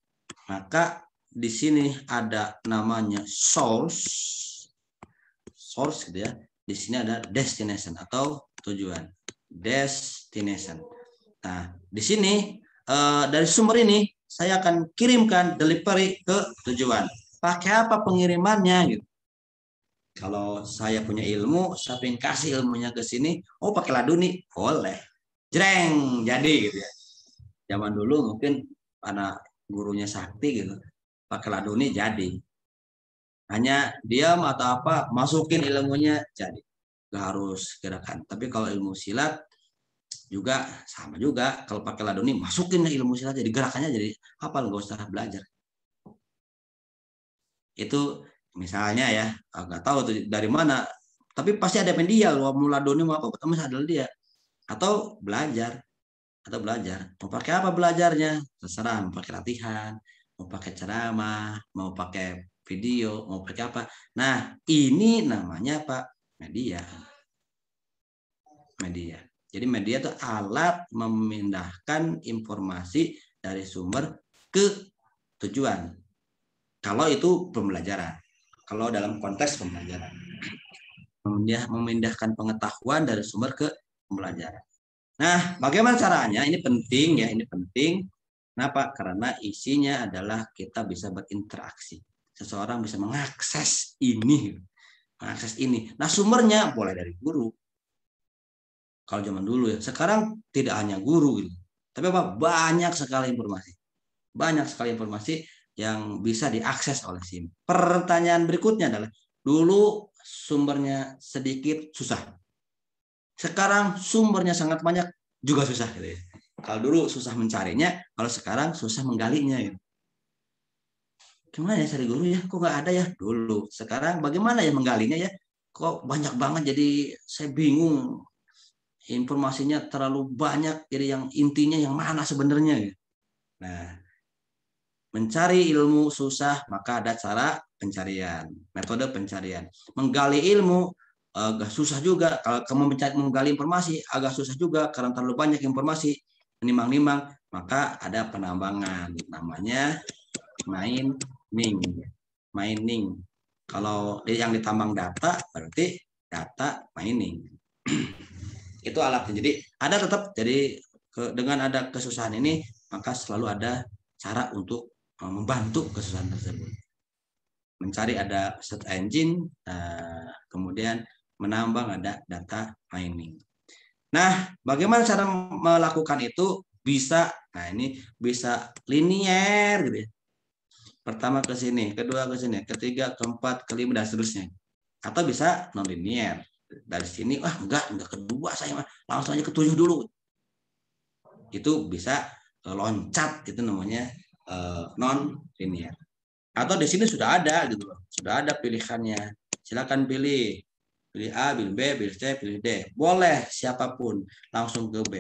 Speaker 1: maka di sini ada namanya source gitu ya. Di sini ada destination atau tujuan. Destination. Nah, di sini dari sumber ini saya akan kirimkan delivery ke tujuan. Pakai apa pengirimannya gitu. Kalau saya punya ilmu, saya pengen kasih ilmunya ke sini, pakai Laduni, boleh. Jreng, jadi gitu ya. Zaman dulu mungkin anak gurunya sakti gitu, pakai Laduni jadi. Hanya diam atau apa, masukin ilmunya jadi. Gak harus gerakan. Tapi kalau ilmu silat juga sama juga. Kalau pakai Laduni, masukin ilmu silat jadi gerakannya jadi hafal, gak usah belajar. Itu misalnya ya, nggak tahu tuh dari mana. Tapi pasti ada media, mau Laduni mau apa, pertama adalah dia. Atau belajar. Mau pakai apa belajarnya? Terserah, mau pakai latihan, mau pakai ceramah, mau pakai video, mau pakai apa. Nah, ini namanya apa? Media. Jadi media itu alat memindahkan informasi dari sumber ke tujuan. Kalau itu pembelajaran. Kalau dalam konteks pembelajaran. memindahkan pengetahuan dari sumber ke pembelajaran. Nah, bagaimana caranya? Ini penting ya, ini penting. Kenapa? Karena isinya adalah kita bisa berinteraksi. Seseorang bisa mengakses ini, mengakses ini. Nah, sumbernya boleh dari guru. Kalau zaman dulu ya, sekarang tidak hanya guru gitu. Tapi apa? Banyak sekali informasi. Banyak sekali informasi yang bisa diakses oleh SIM. Pertanyaan berikutnya adalah, dulu sumbernya sedikit susah. Sekarang sumbernya sangat banyak juga susah gitu ya. Kalau dulu susah mencarinya, kalau sekarang susah menggalinya gitu. Gimana ya cari guru ya? Kok nggak ada ya dulu? Sekarang bagaimana ya menggalinya ya? Kok banyak banget jadi saya bingung. Informasinya terlalu banyak, jadi yang intinya yang mana sebenarnya gitu. Nah, mencari ilmu susah, maka ada cara pencarian, metode pencarian. Menggali ilmu agak susah juga. Kalau kamu menggali informasi agak susah juga karena terlalu banyak informasi, menimang-nimang, maka ada penambangan namanya mining. Kalau yang ditambang data berarti data mining. Itu alatnya. Jadi ada tetap, jadi dengan ada kesusahan ini maka selalu ada cara untuk membantu kesusahan tersebut. Mencari ada search engine, kemudian menambang ada data mining. Nah, bagaimana cara melakukan itu? Bisa, nah ini bisa linier gitu ya. Pertama ke sini, kedua ke sini, ketiga, keempat, kelima, dan seterusnya. Atau bisa non linier. Dari sini, enggak kedua saya langsung aja ke 7 dulu. Itu bisa loncat, itu namanya non linier. Atau di sini sudah ada gitu loh, sudah ada pilihannya. Silakan pilih A, pilih B, pilih C, pilih D. Boleh siapapun langsung ke B.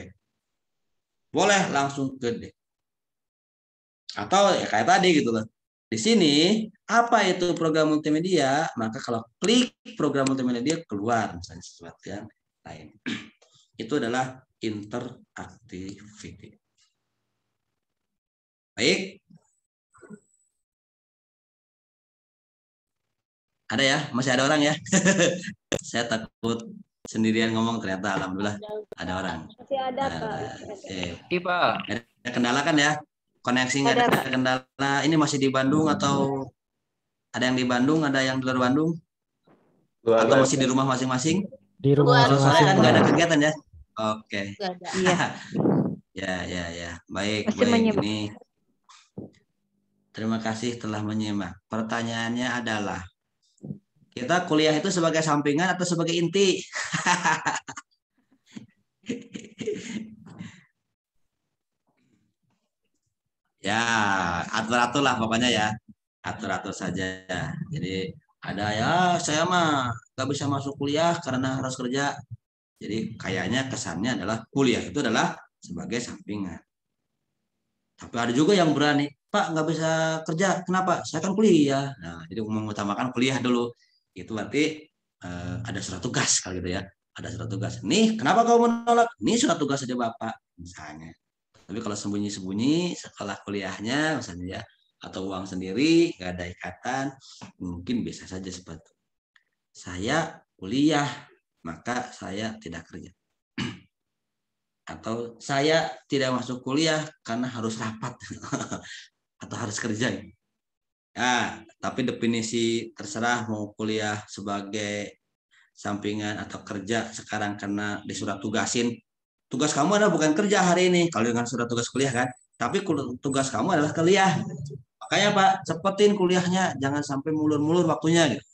Speaker 1: Boleh langsung ke D. Atau ya kayak tadi gitu loh. Di sini apa itu program multimedia? Maka kalau klik program multimedia keluar misalnya sesuatu yang lain. Itu adalah interactivity. Baik. Ada ya? Masih ada orang ya? Saya takut sendirian ngomong, ternyata alhamdulillah ada orang.
Speaker 2: Masih ada, Pak.
Speaker 4: Iya, Pak.
Speaker 1: Ada kendala kan ya? Koneksi nggak ada kendala. Ini masih di Bandung atau ada yang di Bandung, ada yang di luar Bandung? Atau masih di rumah masing-masing?
Speaker 5: Di rumah
Speaker 1: Kalau saya
Speaker 5: masing-masing.
Speaker 1: kan nggak ada kegiatan ya? Oke.
Speaker 2: Iya.
Speaker 1: Ya. Baik. Ini. Terima kasih telah menyimak. Pertanyaannya adalah, kita kuliah itu sebagai sampingan atau sebagai inti? Ya, atur-atur lah pokoknya ya. Atur-atur saja. Jadi ada ya, saya mah gak bisa masuk kuliah karena harus kerja. Jadi kayaknya kesannya adalah kuliah itu adalah sebagai sampingan. Tapi ada juga yang berani, Pak nggak bisa kerja, kenapa? Saya kan kuliah. Nah, jadi mengutamakan kuliah dulu. Itu berarti ada surat tugas kalau gitu ya. Ada surat tugas. Nih, kenapa kamu menolak? Ini surat tugas saja Bapak, misalnya. Tapi kalau sembunyi-sembunyi setelah kuliahnya, misalnya ya, atau uang sendiri, nggak ada ikatan, mungkin bisa saja seperti itu. Saya kuliah, maka saya tidak kerja. Atau saya tidak masuk kuliah karena harus rapat atau harus kerja. Ya, tapi definisi terserah mau kuliah sebagai sampingan atau kerja sekarang karena disurat tugasin. Tugas kamu adalah bukan kerja hari ini kalau dengan surat tugas kuliah kan, tapi tugas kamu adalah kuliah. Makanya Pak, cepetin kuliahnya, jangan sampai mulur-mulur waktunya gitu.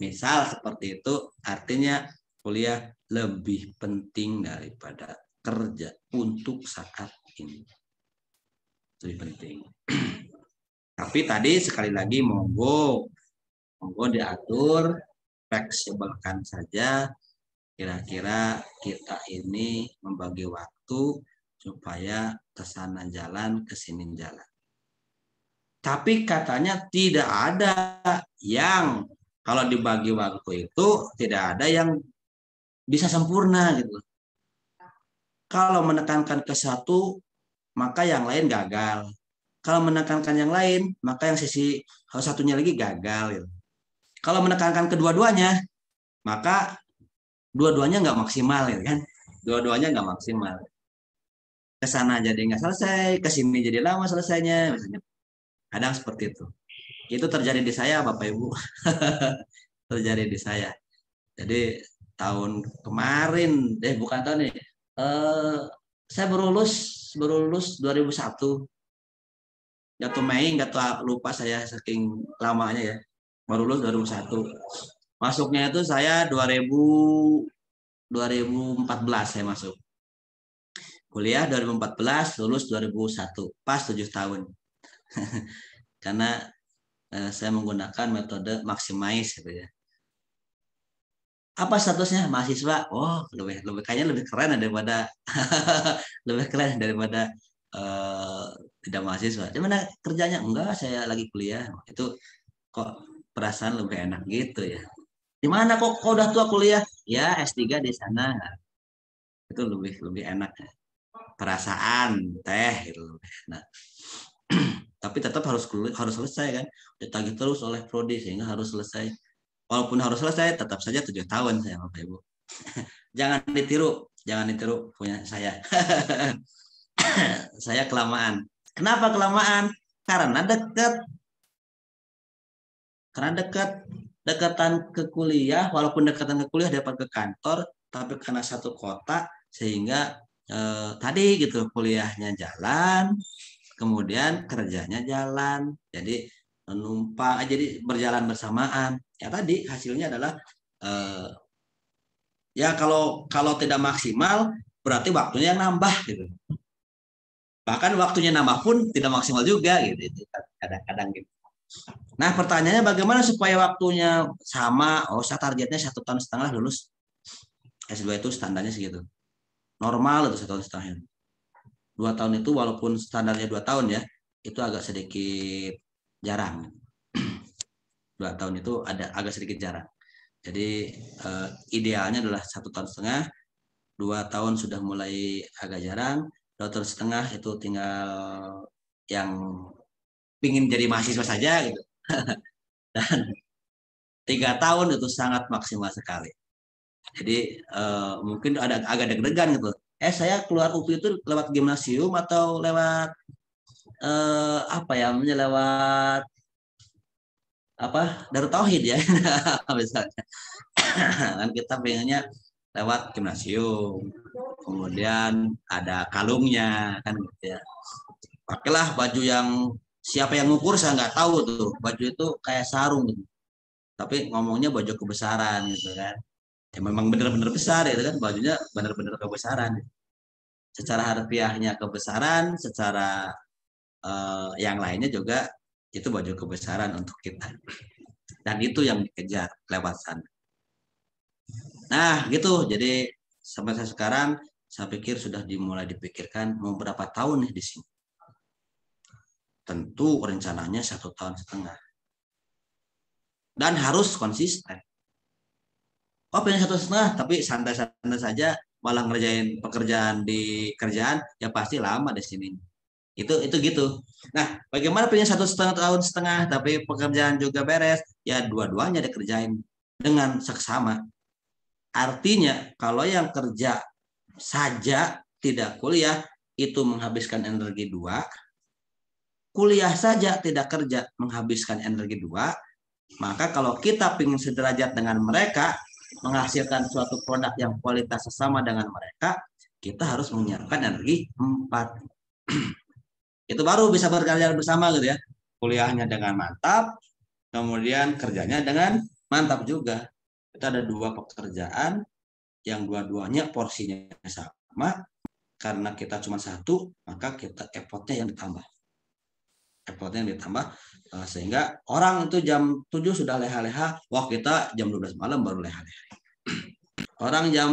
Speaker 1: Misal seperti itu, artinya kuliah lebih penting daripada kerja untuk saat ini. Lebih penting. Tapi tadi sekali lagi monggo diatur, fleksibelkan saja. Kira-kira kita ini membagi waktu supaya kesana jalan, kesini jalan. Tapi katanya tidak ada yang kalau dibagi waktu itu tidak ada yang bisa sempurna gitu. Kalau menekankan ke satu, maka yang lain gagal. Kalau menekankan yang lain, maka yang sisi satunya lagi gagal. Gitu. Kalau menekankan kedua-duanya, maka dua-duanya nggak maksimal gitu kan. Dua-duanya nggak maksimal. Ke sana jadi nggak selesai, ke sini jadi lama selesainya, misalnya. Kadang seperti itu. Itu terjadi di saya, Bapak Ibu. Terjadi di saya. Jadi tahun kemarin, bukan tahun nih. Saya baru lulus 2001. Jatuh Mei, nggak tahu, lupa saya saking lamanya ya. Baru lulus 2001. Masuknya itu saya 2014 saya masuk. Kuliah 2014, lulus 2001. Pas 7 tahun. Karena saya menggunakan metode maximize gitu ya. Apa statusnya mahasiswa? Oh, lebih kayaknya lebih keren daripada lebih keren daripada tidak mahasiswa. Di mana kerjanya? Enggak, saya lagi kuliah. Itu kok perasaan lebih enak gitu ya. Di mana kok udah tua kuliah? Ya, S3 di sana. Itu lebih enak ya. Perasaan teh gitu lebih enak. Tapi tetap harus selesai kan. Ditagih terus oleh prodi sehingga harus selesai. Walaupun harus selesai, tetap saja 7 tahun saya Bapak Ibu. Jangan ditiru punya saya. Saya kelamaan. Kenapa kelamaan? Karena dekatan ke kuliah, walaupun dekatan ke kuliah dapat ke kantor, tapi karena satu kota sehingga tadi gitu kuliahnya jalan, kemudian kerjanya jalan, jadi menumpang, jadi berjalan bersamaan. Ya tadi hasilnya adalah ya kalau tidak maksimal berarti waktunya yang nambah gitu. Bahkan waktunya nambah pun tidak maksimal juga gitu. Kadang-kadang gitu. Nah pertanyaannya bagaimana supaya waktunya sama? Oh saya targetnya 1,5 tahun lulus. S2 itu standarnya segitu. Normal itu 1,5 tahun. 2 tahun itu walaupun standarnya 2 tahun ya, itu agak sedikit jarang. 2 tahun itu agak sedikit jarang. Jadi idealnya adalah 1,5 tahun. 2 tahun sudah mulai agak jarang. 2,5 tahun itu tinggal yang pingin jadi mahasiswa saja gitu. Dan 3 tahun itu sangat maksimal sekali. Jadi mungkin ada agak deg-degan gitu. Saya keluar UPI itu lewat gimnasium atau lewat apa ya, lewat Darut Tauhid ya, misalnya. Kan kita pengennya lewat gimnasium, kemudian ada kalungnya kan gitu ya. Pakailah baju yang siapa yang ngukur saya nggak tahu tuh, baju itu kayak sarung gitu. Tapi ngomongnya baju kebesaran gitu kan. Ya memang benar-benar besar ya kan, bajunya benar-benar kebesaran. Secara harfiahnya kebesaran, secara yang lainnya juga itu baju kebesaran untuk kita. Dan itu yang dikejar lewat sana. Nah gitu, jadi sampai sekarang saya pikir sudah dimulai dipikirkan mau berapa tahun nih di sini. Tentu rencananya 1,5 tahun. Dan harus konsisten. Oh pengen 1,5 tapi santai-santai saja, malah ngerjain pekerjaan di kerjaan, ya pasti lama di sini. Itu gitu. Nah, bagaimana punya 1,5 tahun tapi pekerjaan juga beres? Ya dua-duanya dikerjain dengan seksama. Artinya kalau yang kerja saja tidak kuliah itu menghabiskan energi 2, kuliah saja tidak kerja menghabiskan energi 2, maka kalau kita ingin sederajat dengan mereka, menghasilkan suatu produk yang kualitas sama dengan mereka, kita harus menyiapkan energi 4. Itu baru bisa bekerja bersama gitu ya. Kuliahnya dengan mantap, kemudian kerjanya dengan mantap juga. Kita ada 2 pekerjaan yang dua-duanya porsinya sama. Karena kita cuma 1, maka kita effortnya yang ditambah. Sehingga orang itu jam 7 sudah leha-leha, wah kita jam 12 malam baru leha-leha. Orang jam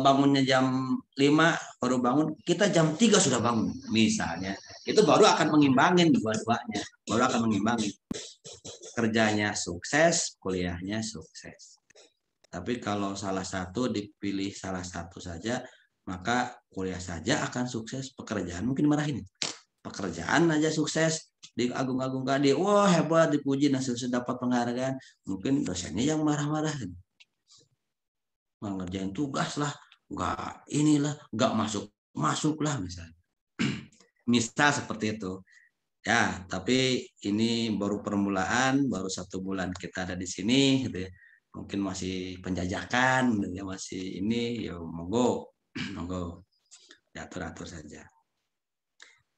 Speaker 1: bangunnya jam 5 baru bangun, kita jam 3 sudah bangun misalnya. Itu baru akan mengimbangin dua-duanya, baru akan mengimbangin. Kerjanya sukses, kuliahnya sukses. Tapi kalau salah satu dipilih salah satu saja, maka kuliah saja akan sukses, pekerjaan mungkin marahin. Pekerjaan aja sukses, diagung-agungkan, wah hebat, dipuji, nah dapat penghargaan. Mungkin dosennya yang marah-marah, nggak ngerjain tugas lah, nggak inilah, nggak masuk lah misalnya. Misal seperti itu. Ya, tapi ini baru permulaan, baru 1 bulan kita ada di sini, gitu ya. Mungkin masih penjajakan, gitu ya, masih ini, ya monggo, monggo, diatur-atur saja.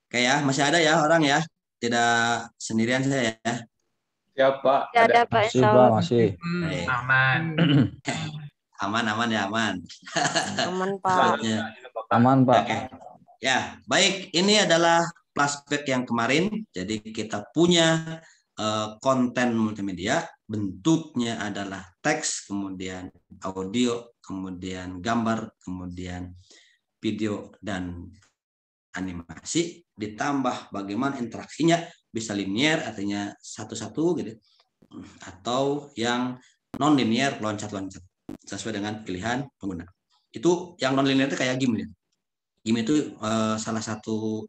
Speaker 1: Oke ya, masih ada ya orang ya, tidak sendirian saya ya.
Speaker 4: Siapa?
Speaker 2: Tidak ada Pak,
Speaker 5: Masih,
Speaker 2: insya
Speaker 5: Pak,
Speaker 2: Allah.
Speaker 5: masih.
Speaker 1: Baik.
Speaker 4: Aman.
Speaker 1: Aman ya aman.
Speaker 2: Aman Pak.
Speaker 1: Ya.
Speaker 5: Aman, Pak.
Speaker 1: Oke. Ya, baik. Ini adalah flashback yang kemarin. Jadi kita punya konten multimedia. Bentuknya adalah teks, kemudian audio, kemudian gambar, kemudian video dan animasi. Ditambah bagaimana interaksinya, bisa linear artinya satu-satu gitu, atau yang non linear loncat-loncat sesuai dengan pilihan pengguna. Itu yang non linear itu kayak game ya. Game itu salah satu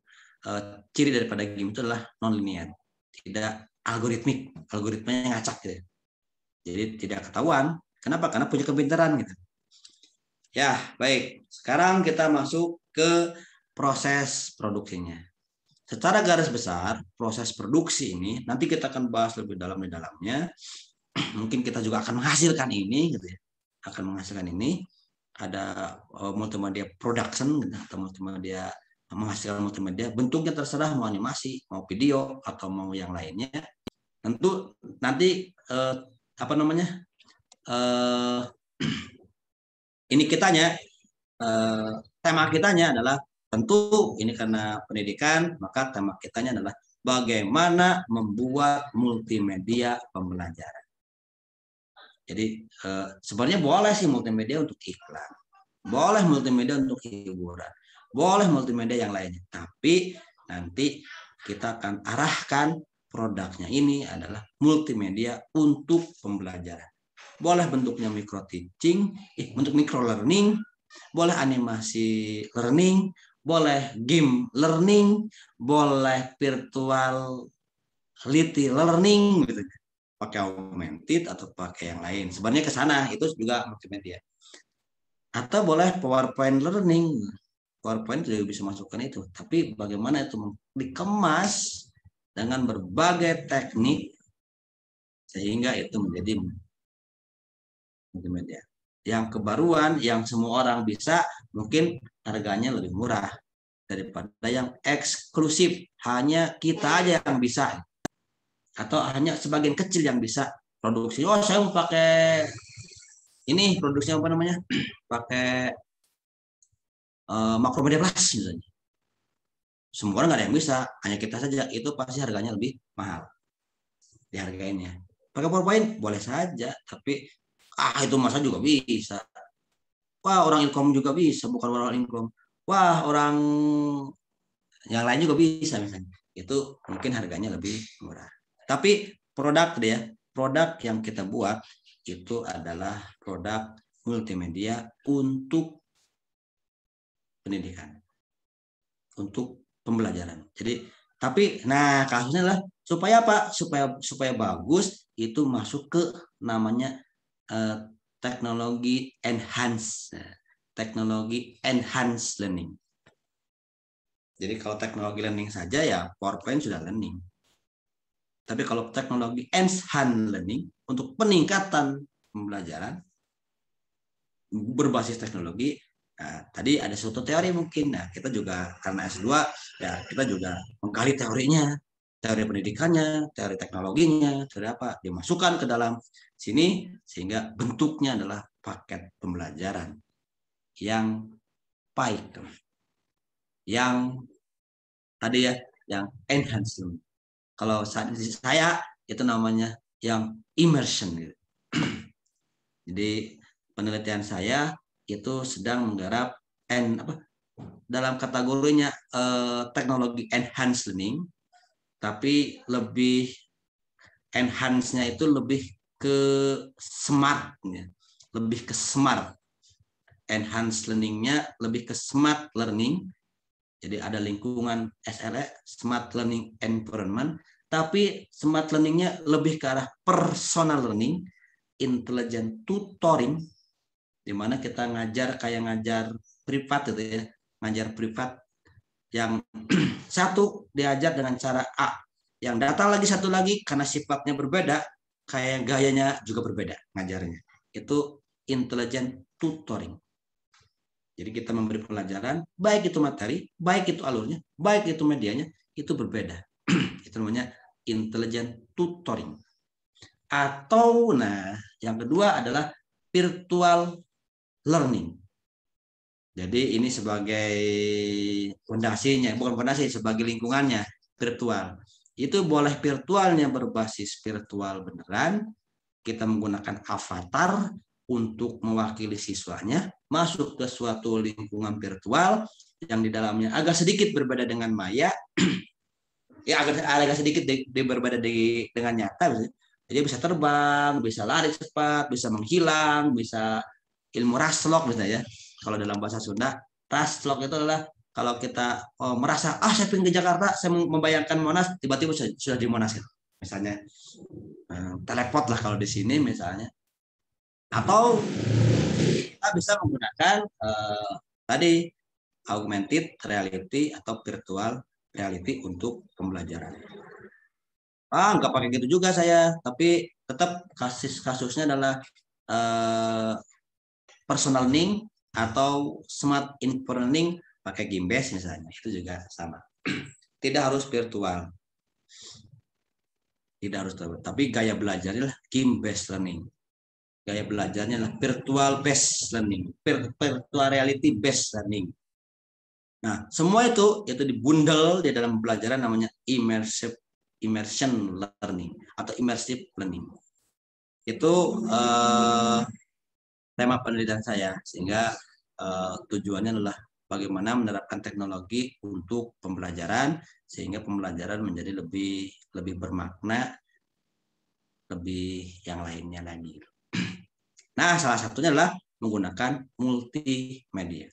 Speaker 1: ciri daripada game itu adalah non linear, tidak algoritmik, algoritmanya ngacak gitu. Jadi tidak ketahuan. Kenapa? Karena punya kepintaran gitu. Ya, baik. Sekarang kita masuk ke proses produksinya. Secara garis besar, proses produksi ini nanti kita akan bahas lebih dalam di dalamnya. Mungkin kita juga akan menghasilkan ini gitu ya. Akan menghasilkan ini. Ada multimedia production gitu, atau multimedia, menghasilkan multimedia, bentuknya terserah, mau animasi, mau video, atau mau yang lainnya. Tentu nanti ini kitanya, tema kitanya adalah, tentu ini karena pendidikan, maka tema kitanya adalah bagaimana membuat multimedia pembelajaran. Jadi sebenarnya boleh sih multimedia untuk iklan, boleh multimedia untuk hiburan, boleh multimedia yang lainnya. Tapi nanti kita akan arahkan produknya ini adalah multimedia untuk pembelajaran. Boleh bentuknya micro teaching, untuk micro learning, boleh animasi learning, boleh game learning, boleh virtual reality learning gitu. Pakai augmented atau pakai yang lain. Sebenarnya ke sana itu juga multimedia. Atau boleh PowerPoint learning. PowerPoint juga bisa masukkan itu. Tapi bagaimana itu dikemas dengan berbagai teknik sehingga itu menjadi multimedia. Yang kebaruan, yang semua orang bisa, mungkin harganya lebih murah daripada yang eksklusif. Hanya kita aja yang bisa. Atau hanya sebagian kecil yang bisa produksi. Oh, saya mau pakai ini, produksinya apa namanya? Pakai Macromedia Plus misalnya. Semua orang nggak ada yang bisa, hanya kita saja. Itu pasti harganya lebih mahal dihargainnya. Pakai PowerPoint boleh saja, tapi itu masa juga bisa. Wah, orang Ilkom juga bisa, bukan orang Ilkom. Wah, orang yang lain juga bisa misalnya. Itu mungkin harganya lebih murah. Tapi produk yang kita buat itu adalah produk multimedia untuk pendidikan, untuk pembelajaran. Jadi, tapi kasusnya adalah supaya apa? Supaya bagus itu masuk ke namanya teknologi enhance learning. Jadi kalau teknologi learning saja ya PowerPoint sudah learning. Tapi kalau teknologi enhanced learning untuk peningkatan pembelajaran berbasis teknologi, tadi ada suatu teori mungkin. Kita juga karena S2 ya kita juga menggali teorinya, teori pendidikannya, teori teknologinya, teori apa dimasukkan ke dalam sini sehingga bentuknya adalah paket pembelajaran yang baik, yang tadi ya, yang enhanced learning. Kalau saya itu namanya yang immersion gitu. Jadi penelitian saya itu sedang menggarap dalam kategorinya teknologi enhanced learning, tapi lebih enhance-nya itu lebih ke smart, lebih ke smart. Enhanced learning-nya lebih ke smart learning. Jadi ada lingkungan SLE, Smart Learning Environment, tapi smart learningnya lebih ke arah personal learning, intelligent tutoring, di mana kita ngajar kayak ngajar privat gitu ya, ngajar privat yang satu diajar dengan cara A, yang datang lagi satu lagi karena sifatnya berbeda, kayak gayanya juga berbeda ngajarnya. Itu intelligent tutoring. Jadi kita memberi pelajaran, baik itu materi, baik itu alurnya, baik itu medianya, itu berbeda. Itu namanya intelligent tutoring. Atau yang kedua adalah virtual learning. Jadi ini sebagai fondasinya, bukan fondasi, sebagai lingkungannya virtual. Itu boleh virtualnya berbasis virtual beneran, kita menggunakan avatar untuk mewakili siswanya masuk ke suatu lingkungan virtual yang di dalamnya agak sedikit berbeda dengan maya, ya agak sedikit berbeda dengan nyata. Jadi bisa terbang, bisa lari cepat, bisa menghilang, bisa ilmu raslok misalnya. Kalau dalam bahasa Sunda, raslok itu adalah kalau kita merasa saya pengen ke Jakarta, saya membayangkan Monas, tiba-tiba sudah di Monas gitu. Misalnya teleport lah kalau di sini misalnya. Atau kita bisa menggunakan tadi augmented reality atau virtual reality untuk pembelajaran. Nggak pakai gitu juga saya, tapi tetap kasusnya adalah personal learning atau smart info learning pakai game based misalnya, itu juga sama. Tidak harus virtual, tidak harus, tapi gaya belajarnya lah game based learning. Gaya belajarnya adalah virtual based learning, virtual reality based learning. Nah, semua itu dibundel di dalam pembelajaran namanya immersion learning atau immersive learning. Itu tema penelitian saya, sehingga tujuannya adalah bagaimana menerapkan teknologi untuk pembelajaran sehingga pembelajaran menjadi lebih bermakna, lebih yang lainnya lagi. Nah, salah satunya adalah menggunakan multimedia.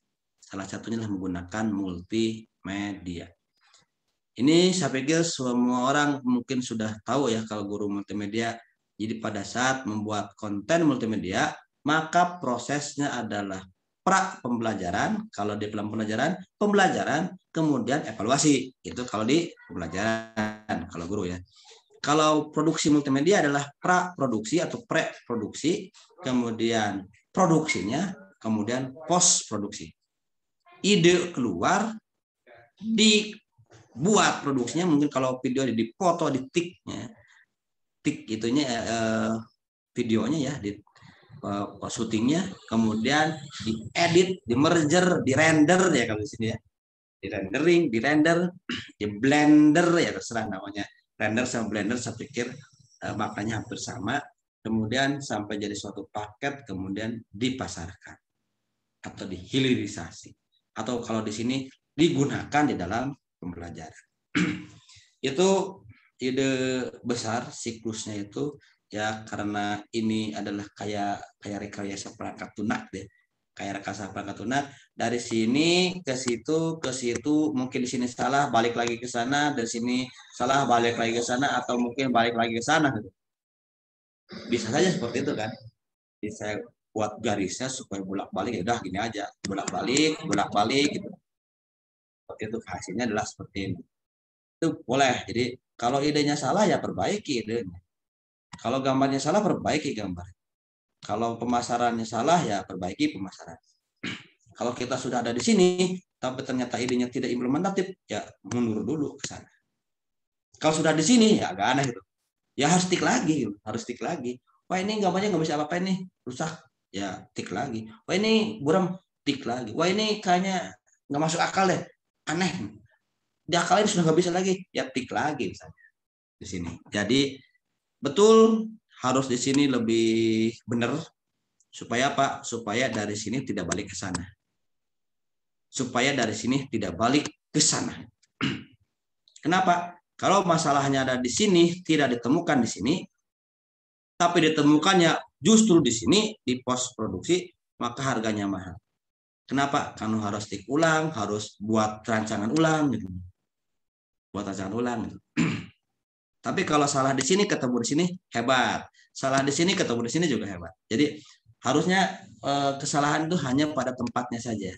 Speaker 1: Ini saya pikir semua orang mungkin sudah tahu ya kalau guru multimedia. Jadi pada saat membuat konten multimedia, maka prosesnya adalah pra pembelajaran, kalau di dalam pembelajaran, kemudian evaluasi. Itu kalau di pembelajaran, kalau guru ya. Kalau produksi multimedia adalah pra-produksi atau pre-produksi, kemudian produksinya, kemudian post-produksi. Ide keluar, dibuat produksinya, mungkin kalau video dipoto, tik itunya videonya ya, di syutingnya, kemudian diedit, di-merger, di-render ya kalau di sini ya. Di-rendering, di-render, di-blender ya terserah namanya. Render sama blender saya pikir maknanya hampir sama. Kemudian sampai jadi suatu paket, kemudian dipasarkan atau dihilirisasi, atau kalau di sini digunakan di dalam pembelajaran. Itu ide besar siklusnya itu ya, karena ini adalah kayak rekayasa perangkat lunak deh. Kayak rekayasa perangkat lunak, dari sini ke situ, mungkin di sini salah, balik lagi ke sana, dari sini salah, balik lagi ke sana, atau mungkin balik lagi ke sana gitu. Bisa saja seperti itu kan. Jadi saya buat garisnya supaya bolak-balik, ya udah gini aja, bolak-balik gitu. Seperti itu, hasilnya adalah seperti ini. Itu boleh. Jadi kalau idenya salah ya perbaiki idenya. Kalau gambarnya salah, perbaiki gambar. Kalau pemasarannya salah, ya perbaiki pemasaran. Kalau kita sudah ada di sini, tapi ternyata idenya tidak implementatif, ya mundur dulu ke sana. Kalau sudah di sini, ya agak aneh gitu. Ya harus tik lagi, Wah ini gambarnya nggak bisa apa-apa nih, rusak. Ya tik lagi. Wah ini buram, tik lagi. Wah ini kayaknya nggak masuk akal deh, aneh. Diakalin sudah nggak bisa lagi, ya tik lagi misalnya di sini. Jadi betul harus di sini lebih benar. Supaya apa? Supaya dari sini tidak balik ke sana. Kenapa? Kalau masalahnya ada di sini, tidak ditemukan di sini, tapi ditemukannya justru di sini, di pos produksi, maka harganya mahal. Kenapa? Karena harus tik ulang, harus buat rancangan ulang gitu. Gitu. Tapi kalau salah di sini ketemu di sini hebat. Salah di sini ketemu di sini juga hebat. Jadi harusnya kesalahan itu hanya pada tempatnya saja.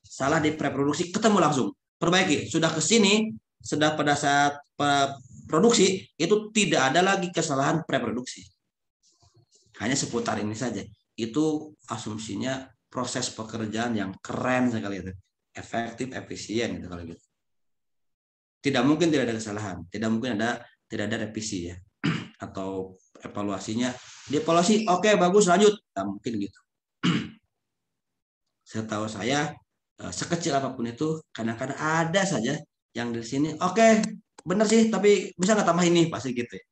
Speaker 1: Salah di preproduksi ketemu langsung. Perbaiki. Sudah ke sini, sudah pada saat produksi itu tidak ada lagi kesalahan preproduksi. Hanya seputar ini saja. Itu asumsinya proses pekerjaan yang keren sekali itu. Efektif, efisien gitu kalau gitu. Tidak mungkin tidak ada kesalahan, tidak mungkin tidak ada revisi ya atau evaluasinya. Dievaluasi, oke, bagus, lanjut. Tidak mungkin gitu. Setahu saya sekecil apapun itu kadang-kadang ada saja yang di sini oke, bener sih, tapi bisa nggak tambah ini, pasti gitu ya.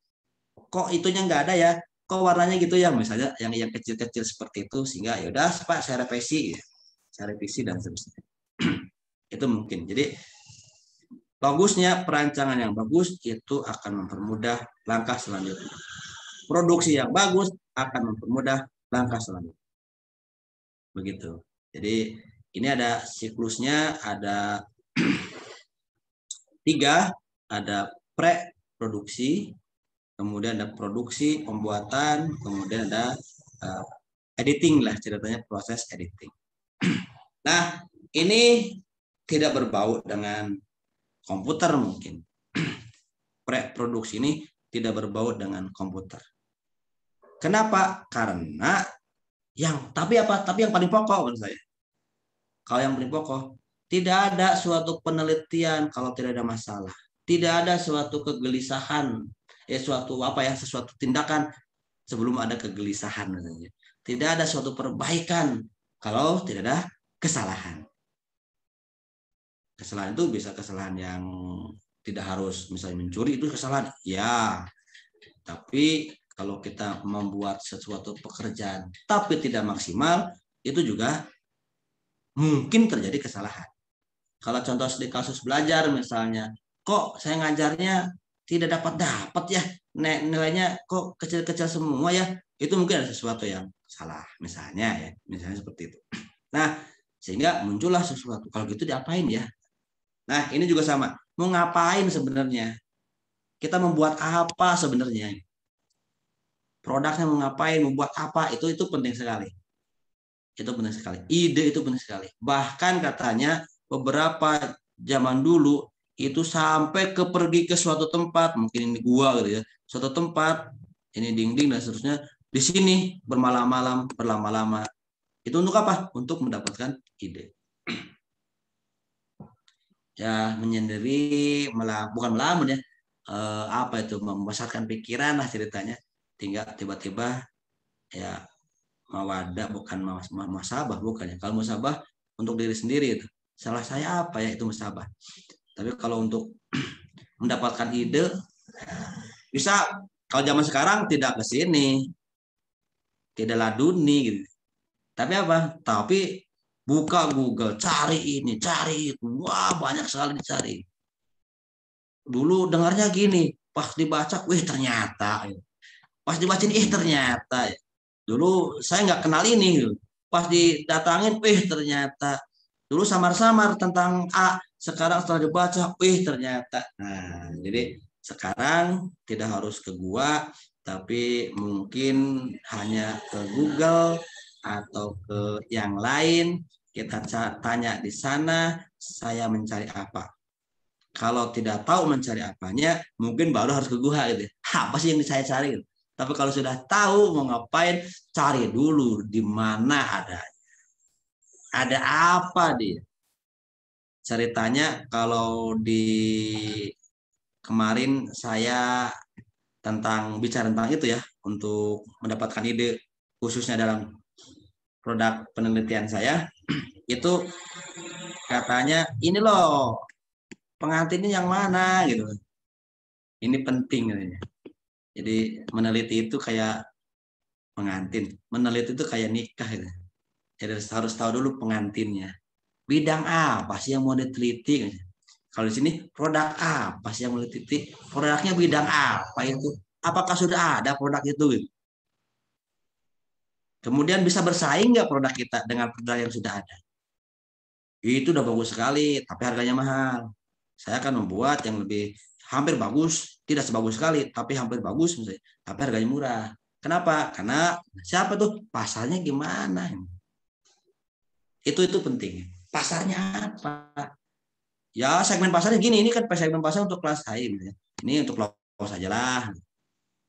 Speaker 1: Kok itunya nggak ada ya, kok warnanya gitu ya, misalnya yang kecil-kecil seperti itu, sehingga ya udah Pak, saya revisi ya. Saya revisi dan seterusnya. Itu mungkin. Jadi bagusnya perancangan yang bagus itu akan mempermudah langkah selanjutnya. Produksi yang bagus akan mempermudah langkah selanjutnya. Begitu. Jadi ini ada siklusnya, ada 3, ada pre-produksi, kemudian ada produksi, pembuatan, kemudian ada editing lah, ceritanya proses editing. Nah, ini tidak berbau dengan komputer mungkin. Pre-produksi ini tidak berbau dengan komputer. Kenapa? Karena tapi yang paling pokok menurut saya. Kalau yang paling pokok, tidak ada suatu penelitian kalau tidak ada masalah. Tidak ada suatu kegelisahan, sesuatu tindakan sebelum ada kegelisahan misalnya. Tidak ada suatu perbaikan kalau tidak ada kesalahan. Kesalahan itu bisa kesalahan yang tidak harus misalnya mencuri itu kesalahan. Ya, tapi kalau kita membuat sesuatu pekerjaan tapi tidak maksimal, itu juga mungkin terjadi kesalahan. Kalau contoh di kasus belajar misalnya, kok saya ngajarnya tidak dapat ya, nilainya kok kecil-kecil semua ya, itu mungkin ada sesuatu yang salah misalnya seperti itu. Nah, sehingga muncullah sesuatu. Kalau gitu diapain ya? Nah, ini juga sama. Mau ngapain sebenarnya? Kita membuat apa sebenarnya? Produknya mau ngapain, membuat apa, itu penting sekali. Itu penting sekali. Ide itu penting sekali. Bahkan katanya beberapa zaman dulu itu sampai pergi ke suatu tempat, mungkin ini gua gitu ya, suatu tempat, ini dinding dan seterusnya, di sini bermalam-malam, berlama-lama. Itu untuk apa? Untuk mendapatkan ide. Ya menyendiri, bukan melamun ya, membesarkan pikiran lah ceritanya. Tinggal tiba-tiba ya mawadah, bukan musabah, bukan ya. Kalau musabah untuk diri sendiri itu. Salah saya apa ya, itu musabah. Tapi kalau untuk mendapatkan ide bisa, kalau zaman sekarang tidak ke sini. Tidak laduni gitu. Tapi apa? Tapi buka Google, cari ini, cari itu. Wah, banyak sekali dicari. Dulu dengarnya gini, pas dibaca, wih ternyata. Pas dibacain, ternyata. Dulu saya nggak kenal ini, pas didatangin, ternyata. Dulu samar-samar tentang A, sekarang setelah dibaca, ternyata. Nah, jadi sekarang tidak harus ke gua, tapi mungkin hanya ke Google atau ke yang lain. Kita tanya di sana, saya mencari apa. Kalau tidak tahu mencari apanya, mungkin baru harus ke gua gitu. Apa sih yang saya cari? Gitu. Tapi kalau sudah tahu mau ngapain, cari dulu di mana ada. Ada apa dia? Ceritanya kalau di kemarin saya bicara tentang itu ya, untuk mendapatkan ide khususnya dalam produk penelitian saya, itu katanya ini loh pengantinnya yang mana gitu. Ini penting katanya. Jadi meneliti itu kayak pengantin, meneliti itu kayak nikah gitu. Jadi harus tahu dulu pengantinnya. Bidang apa sih yang mau diteliti? Kalau di sini produk apa sih yang mau diteliti? Produknya bidang apa itu? Apakah sudah ada produk itu? Kemudian bisa bersaing nggak produk kita dengan produk yang sudah ada? Itu udah bagus sekali, tapi harganya mahal. Saya akan membuat yang lebih hampir bagus, tidak sebagus sekali, tapi hampir bagus misalnya, tapi harganya murah. Kenapa? Karena siapa tuh pasarnya gimana? Itu penting. Pasarnya apa? Ya segmen pasarnya gini, ini kan segmen pasar untuk kelas high, misalnya. Ini untuk low saja lah.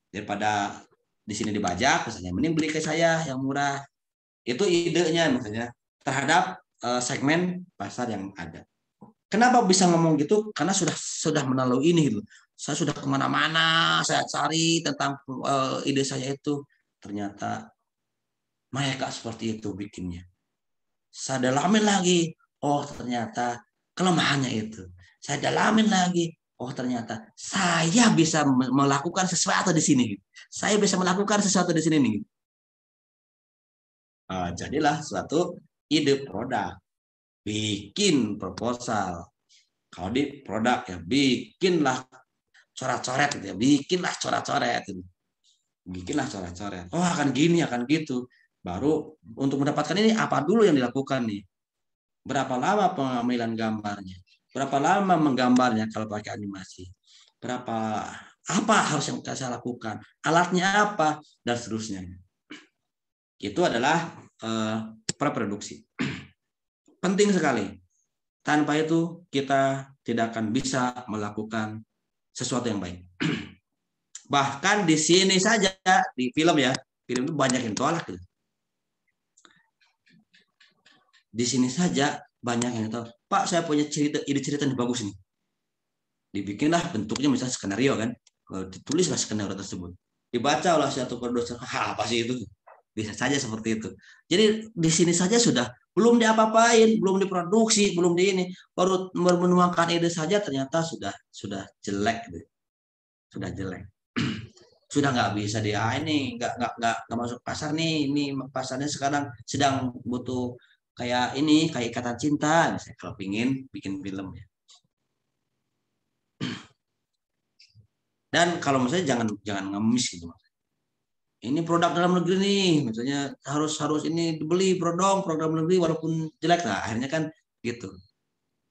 Speaker 1: Daripada di sini dibajak, misalnya, mending beli ke saya yang murah. Itu idenya misalnya terhadap segmen pasar yang ada. Kenapa bisa ngomong gitu? Karena sudah melalui ini gitu. Saya sudah kemana-mana, saya cari tentang ide saya itu. Ternyata mereka seperti itu bikinnya. Saya dalamin lagi. Oh ternyata kelemahannya itu. Saya dalamin lagi. Oh ternyata saya bisa melakukan sesuatu di sini. Saya bisa melakukan sesuatu di sini nih. Jadilah suatu ide produk. Bikin proposal. Kalau di produk ya bikinlah coret-coret gitu ya, bikinlah coret-coret gitu. Bikinlah coret-coret. Oh akan gini, akan gitu. Baru untuk mendapatkan ini apa dulu yang dilakukan nih? Berapa lama pengambilan gambarnya? Berapa lama menggambarnya kalau pakai animasi? Berapa apa harus yang saya lakukan? Alatnya apa dan seterusnya. Itu adalah praproduksi. Penting sekali. Tanpa itu kita tidak akan bisa melakukan sesuatu yang baik. Bahkan di sini saja di film ya, film itu banyak yang tolak. Gitu. Di sini saja banyak yang tahu. Pak, saya punya ide cerita yang bagus nih. Dibikinlah bentuknya misalnya skenario kan, ditulislah skenario tersebut. Dibaca oleh satu produser, apa sih itu? Bisa saja seperti itu. Jadi di sini saja sudah belum diapa-apain, belum diproduksi, belum di ini, baru menuangkan ide saja ternyata sudah jelek, gitu. Sudah jelek, sudah nggak bisa ini nggak masuk pasar nih, ini pasarnya sekarang sedang butuh kayak ini kayak ikatan cinta, misalnya kalau pingin bikin film ya. Dan kalau misalnya jangan ngemis gitu mas. Ini produk dalam negeri nih, misalnya harus ini dibeli program negeri walaupun jelek lah, akhirnya kan gitu.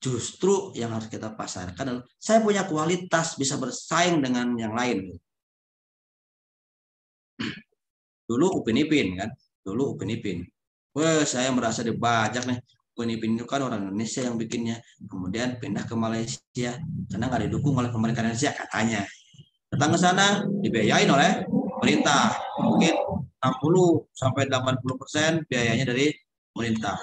Speaker 1: Justru yang harus kita pasarkan adalah saya punya kualitas bisa bersaing dengan yang lain. Dulu Upin Ipin kan, dulu Upin Ipin. Wah saya merasa dibajak nih. Upin Ipin itu kan orang Indonesia yang bikinnya, kemudian pindah ke Malaysia karena nggak didukung oleh pemerintah Indonesia katanya. Datang ke sana dibiayain oleh pemerintah, mungkin 60 sampai 80% biayanya dari pemerintah.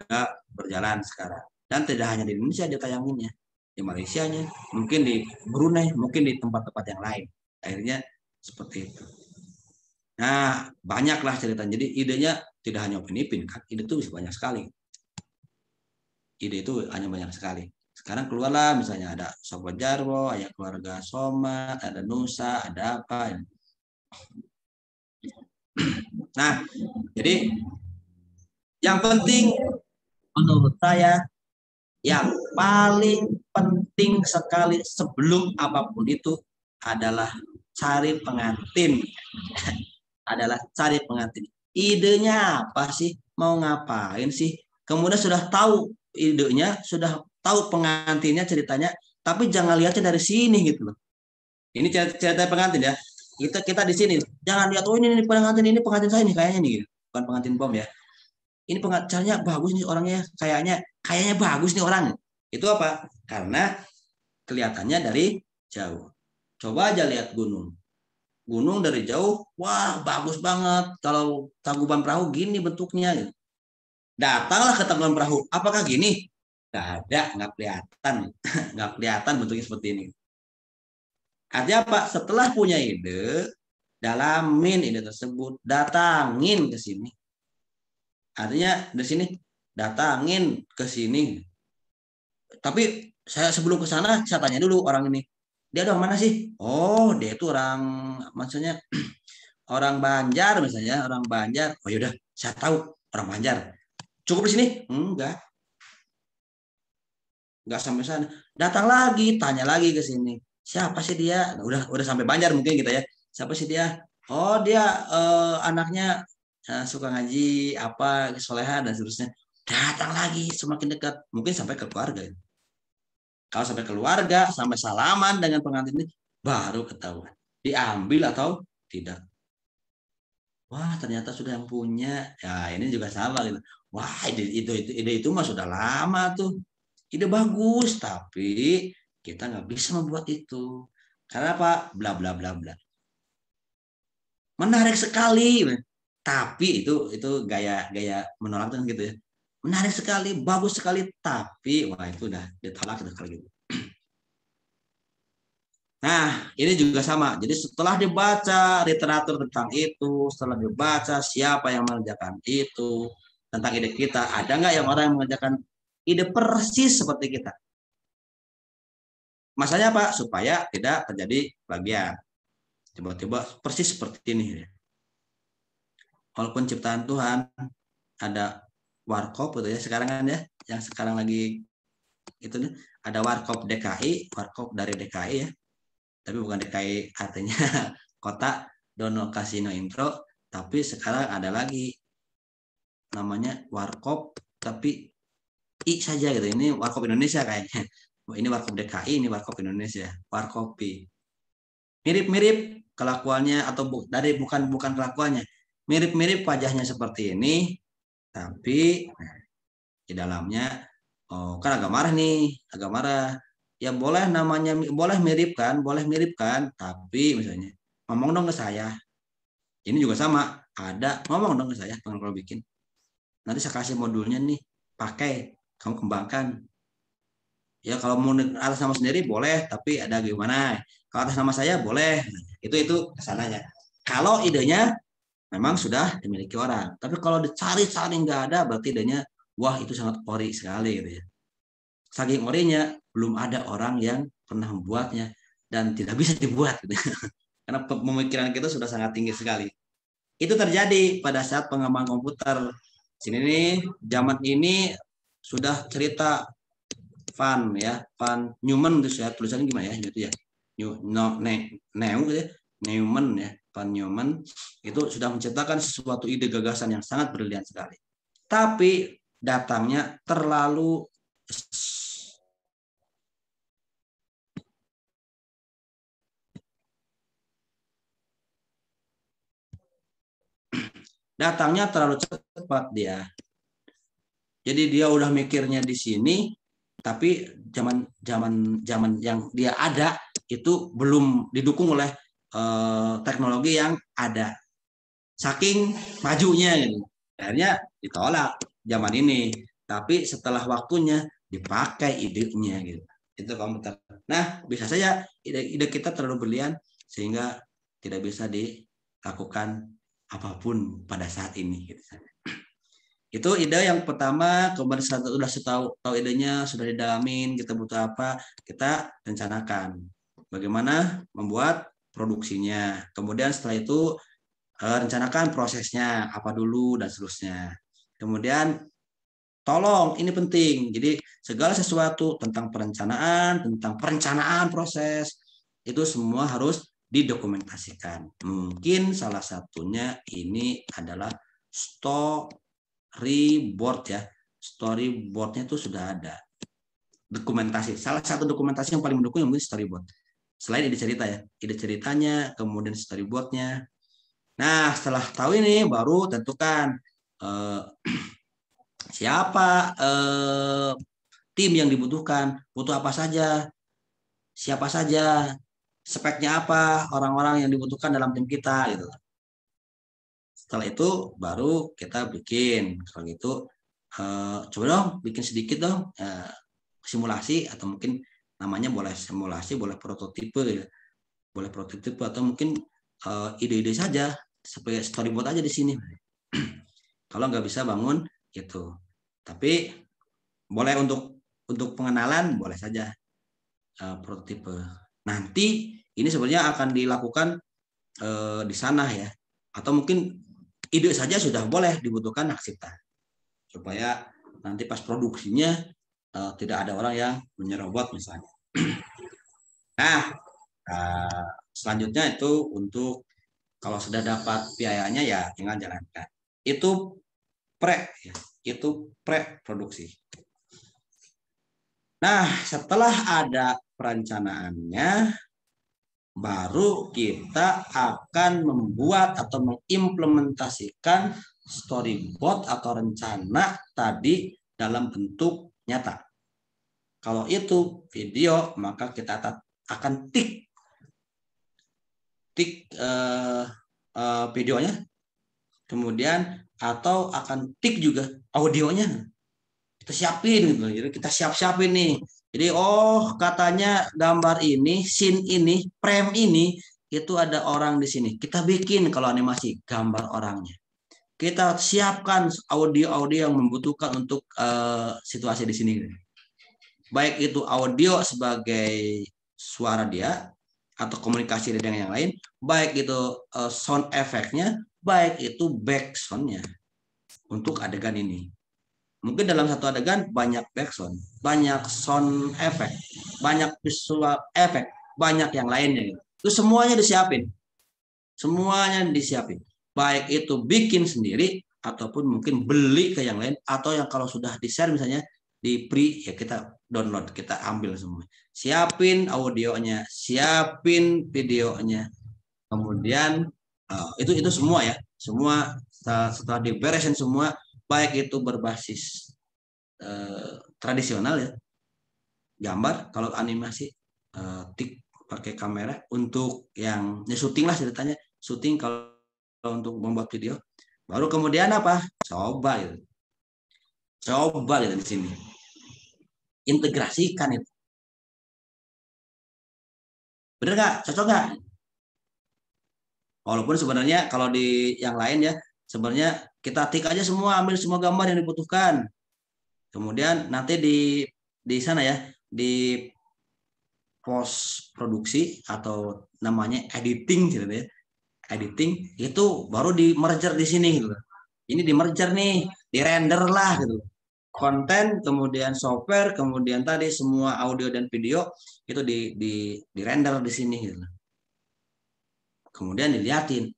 Speaker 1: Nggak berjalan sekarang. Dan tidak hanya di Indonesia dia tayanginnya, di Malaysia-nya, mungkin di Brunei, mungkin di tempat-tempat yang lain. Akhirnya seperti itu. Nah, banyaklah cerita. Jadi idenya tidak hanya Upin Ipin, kan? Ide itu bisa banyak sekali. Ide itu hanya banyak sekali. Sekarang keluarlah misalnya ada Sobat Jarwo, ada keluarga Soma, ada Nusa, ada apa. Nah, jadi yang penting menurut saya yang paling penting sekali sebelum apapun itu adalah cari pengantin. Adalah cari pengantin. Idenya apa sih? Mau ngapain sih? Kemudian sudah tahu idenya, sudah tahu pengantinnya ceritanya, tapi jangan lihatnya dari sini gitu loh. Ini cerita pengantin ya. Kita di sini. Jangan lihat oh ini pengantin saya nih kayaknya nih. Bukan pengantin bom ya. Ini pengacaranya bagus nih orangnya, kayaknya bagus nih orang. Itu apa? Karena kelihatannya dari jauh. Coba aja lihat gunung. Gunung dari jauh, wah bagus banget. Kalau Tangkuban Perahu gini bentuknya. Datanglah ke Tangkuban Perahu. Apakah gini? Nggak ada, nggak kelihatan. Nggak kelihatan bentuknya seperti ini. Artinya apa? Setelah punya ide, dalamin ide tersebut, datangin ke sini. Artinya di sini datangin ke sini. Tapi saya sebelum ke sana saya tanya dulu orang ini. Dia orang mana sih? Oh, dia itu orang maksudnya orang Banjar misalnya, orang Banjar. Oh yaudah, saya tahu orang Banjar. Cukup di sini? Enggak. Enggak sampai sana. Datang lagi, tanya lagi ke sini. Siapa sih dia? Nah, udah sampai Banjar mungkin kita ya. Siapa sih dia? Oh, dia anaknya suka ngaji apa soleha dan seterusnya. Datang lagi semakin dekat, mungkin sampai ke keluarga. Kalau sampai keluarga, sampai salaman dengan pengantin ini, baru ketahuan. Diambil atau tidak. Wah, ternyata sudah yang punya. Ya, ini juga sama gitu. Wah, ide itu mah sudah lama tuh. Ide bagus, tapi kita nggak bisa membuat itu. Karena apa? Bla bla bla bla. Menarik sekali, tapi itu gaya menolak kan gitu ya. Menarik sekali, bagus sekali, tapi wah itu udah ditolak itu kalau gitu. Nah, ini juga sama. Jadi setelah dibaca literatur tentang itu, setelah dibaca siapa yang mengerjakan itu, tentang ide kita, ada nggak yang orang yang mengerjakan ide persis seperti kita? Masanya apa? Supaya tidak terjadi plagiat. Tiba-tiba persis seperti ini. Walaupun ciptaan Tuhan, ada warkop gitu ya sekarang kan ya, yang sekarang lagi itu nih, ada warkop DKI, warkop dari DKI ya. Tapi bukan DKI artinya kota Dono Kasino Intro, tapi sekarang ada lagi namanya warkop tapi I saja gitu. Ini warkop Indonesia kayaknya. Ini warkop DKI, ini warkop Indonesia, warkopi. Mirip-mirip kelakuannya atau bukan kelakuannya. Mirip-mirip wajahnya seperti ini, tapi di dalamnya kan agak marah nih, agak marah. Ya boleh namanya boleh mirip kan, tapi misalnya ngomong dong ke saya. Ini juga sama, ada ngomong dong ke saya kalau bikin. Nanti saya kasih modulnya nih, pakai, kamu kembangkan. Ya kalau mau atas nama sendiri boleh, tapi ada gimana? Kalau atas nama saya boleh. Itu kesananya. Kalau idenya memang sudah dimiliki orang, tapi kalau dicari-cari nggak ada, berarti idenya wah itu sangat ori sekali gitu ya. Saking orinya belum ada orang yang pernah membuatnya dan tidak bisa dibuat gitu. Karena pemikiran kita sudah sangat tinggi sekali. Itu terjadi pada saat pengembangan komputer. Sini nih zaman ini sudah cerita Van ya, Van Neumann gitu ya, tulisannya gimana ya gitu ya. Gitu ya. Neumann ya, Van Neumann itu sudah menciptakan sesuatu ide gagasan yang sangat brilian sekali. Tapi datangnya terlalu cepat dia. Jadi dia udah mikirnya di sini, tapi zaman yang dia ada itu belum didukung oleh teknologi yang ada. Saking majunya gitu. Akhirnya ditolak zaman ini. Tapi setelah waktunya dipakai idenya gitu. Itu komputer. Nah, bisa saja ide kita terlalu berlian sehingga tidak bisa dilakukan apapun pada saat ini gitu. Itu ide yang pertama, kemudian sudah tahu idenya, sudah didalamin, kita butuh apa, kita rencanakan. Bagaimana membuat produksinya. Kemudian setelah itu rencanakan prosesnya, apa dulu, dan seterusnya. Kemudian tolong, ini penting. Jadi segala sesuatu tentang perencanaan proses, itu semua harus didokumentasikan. Mungkin salah satunya ini adalah storyboard ya. Storyboardnya itu sudah ada. Dokumentasi. Salah satu dokumentasi yang paling mendukung yang mungkin storyboard. Selain ide cerita ya. Ide ceritanya, kemudian storyboardnya. Nah, setelah tahu ini baru tentukan siapa tim yang dibutuhkan, butuh apa saja, siapa saja, speknya apa, orang-orang yang dibutuhkan dalam tim kita gitu. Setelah itu baru kita bikin. Kalau gitu coba dong bikin sedikit dong simulasi atau mungkin namanya boleh simulasi, boleh prototipe gitu. Boleh prototipe atau mungkin ide-ide saja sebagai storyboard aja di sini. Kalau nggak bisa bangun gitu. Tapi boleh untuk pengenalan boleh saja prototipe. Nanti ini sebenarnya akan dilakukan di sana ya. Atau mungkin ide saja sudah boleh dibutuhkan hak cipta. Supaya nanti pas produksinya tidak ada orang yang menyerobot misalnya. Nah, selanjutnya itu untuk kalau sudah dapat biayanya ya tinggal jalankan. Itu pre produksi. Nah, setelah ada perencanaannya, baru kita akan membuat atau mengimplementasikan storyboard atau rencana tadi dalam bentuk nyata. Kalau itu video, maka kita akan tik videonya, kemudian atau akan tik juga audionya. Kita siapin gitu. Jadi kita siap-siapin nih. Jadi katanya gambar ini, scene ini, frame ini itu ada orang di sini. Kita bikin kalau animasi gambar orangnya. Kita siapkan audio-audio yang membutuhkan untuk situasi di sini. Baik itu audio sebagai suara dia atau komunikasi dengan yang lain, baik itu sound efeknya, baik itu back soundnya untuk adegan ini. Mungkin dalam satu adegan banyak backsound, banyak sound effect, banyak visual effect, banyak yang lainnya. Itu semuanya disiapin. Semuanya disiapin. Baik itu bikin sendiri, ataupun mungkin beli ke yang lain, atau yang kalau sudah di-share misalnya, di free, ya kita download, kita ambil semua. Siapin audionya, siapin videonya. Kemudian, itu semua ya. Semua setelah diberesin semua, baik itu berbasis tradisional ya, gambar, kalau animasi tik pakai kamera untuk yang syuting lah ceritanya, syuting kalau untuk membuat video, baru kemudian apa, coba gitu di sini, integrasikan itu, bener nggak, cocok nggak? Walaupun sebenarnya kalau di yang lain ya, sebenarnya kita tik aja semua, ambil semua gambar yang dibutuhkan. Kemudian nanti di sana ya, di post produksi atau namanya editing gitu ya. Editing itu baru di merger di sini gitu. Ini di merger nih, di render lah gitu. Konten, kemudian software, kemudian tadi semua audio dan video itu di render di sini gitu. Kemudian diliatin,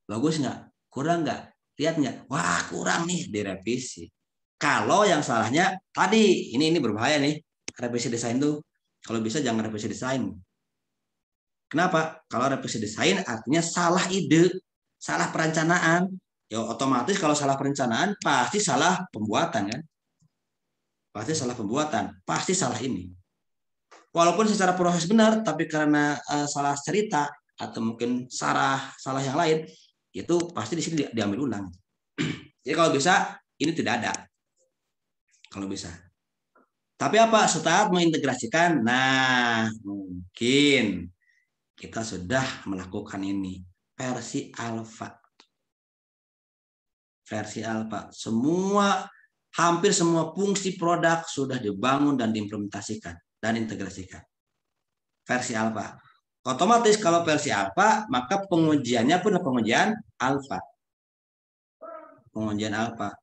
Speaker 1: bagus nggak, kurang nggak, lihat nggak, wah kurang nih, direvisi. Kalau yang salahnya tadi ini berbahaya nih, revisi desain tuh kalau bisa jangan revisi desain. Kenapa? Kalau revisi desain artinya salah ide, salah perencanaan. Ya otomatis kalau salah perencanaan pasti salah pembuatan kan? Pasti salah pembuatan, pasti salah ini. Walaupun secara proses benar, tapi karena salah cerita atau mungkin salah yang lain, itu pasti di sini diambil ulang. Jadi kalau bisa ini tidak ada. Kalau bisa. Tapi apa? Setelah mengintegrasikan, nah mungkin kita sudah melakukan ini versi alfa. Versi alfa. Hampir semua fungsi produk sudah dibangun dan diimplementasikan dan integrasikan. Versi alfa. Otomatis kalau versi alfa, maka pengujiannya pun pengujian alfa. Pengujian alfa.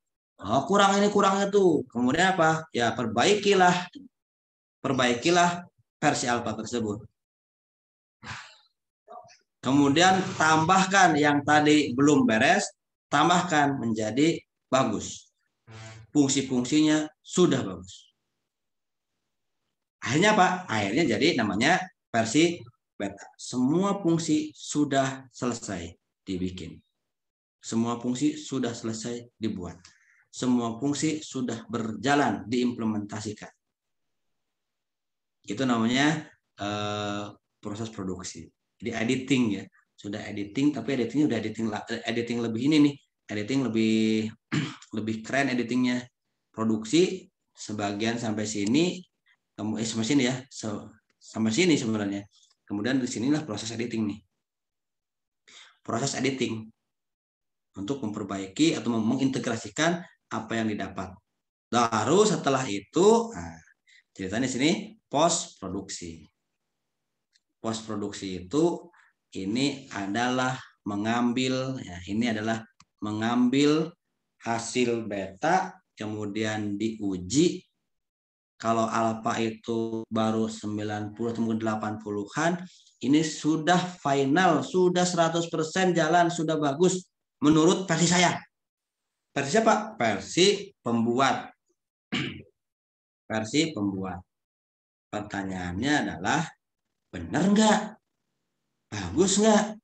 Speaker 1: Oh, kurang ini, kurang itu. Kemudian apa? Ya, perbaikilah versi alfa tersebut. Kemudian tambahkan yang tadi belum beres, tambahkan menjadi bagus. Fungsi-fungsinya sudah bagus. Akhirnya apa? Akhirnya jadi namanya versi beta. Semua fungsi sudah selesai dibikin. Semua fungsi sudah selesai dibuat. Semua fungsi sudah berjalan diimplementasikan. Itu namanya proses produksi. Jadi editing ya. Sudah editing, tapi editingnya udah editing lebih ini nih. Editing lebih keren editingnya. Produksi sebagian sampai sini, sampai sini ya. Sampai sini sebenarnya. Kemudian di sinilah proses editing nih. Proses editing untuk memperbaiki atau mengintegrasikan apa yang didapat. Baru setelah itu, ceritanya di sini post produksi. Post produksi itu ini adalah mengambil hasil beta, kemudian diuji. Kalau alpha itu baru 90 atau 80-an, ini sudah final, sudah 100% jalan, sudah bagus menurut versi saya. Versi apa? Versi pembuat. Versi pembuat. Pertanyaannya adalah benar nggak, bagus nggak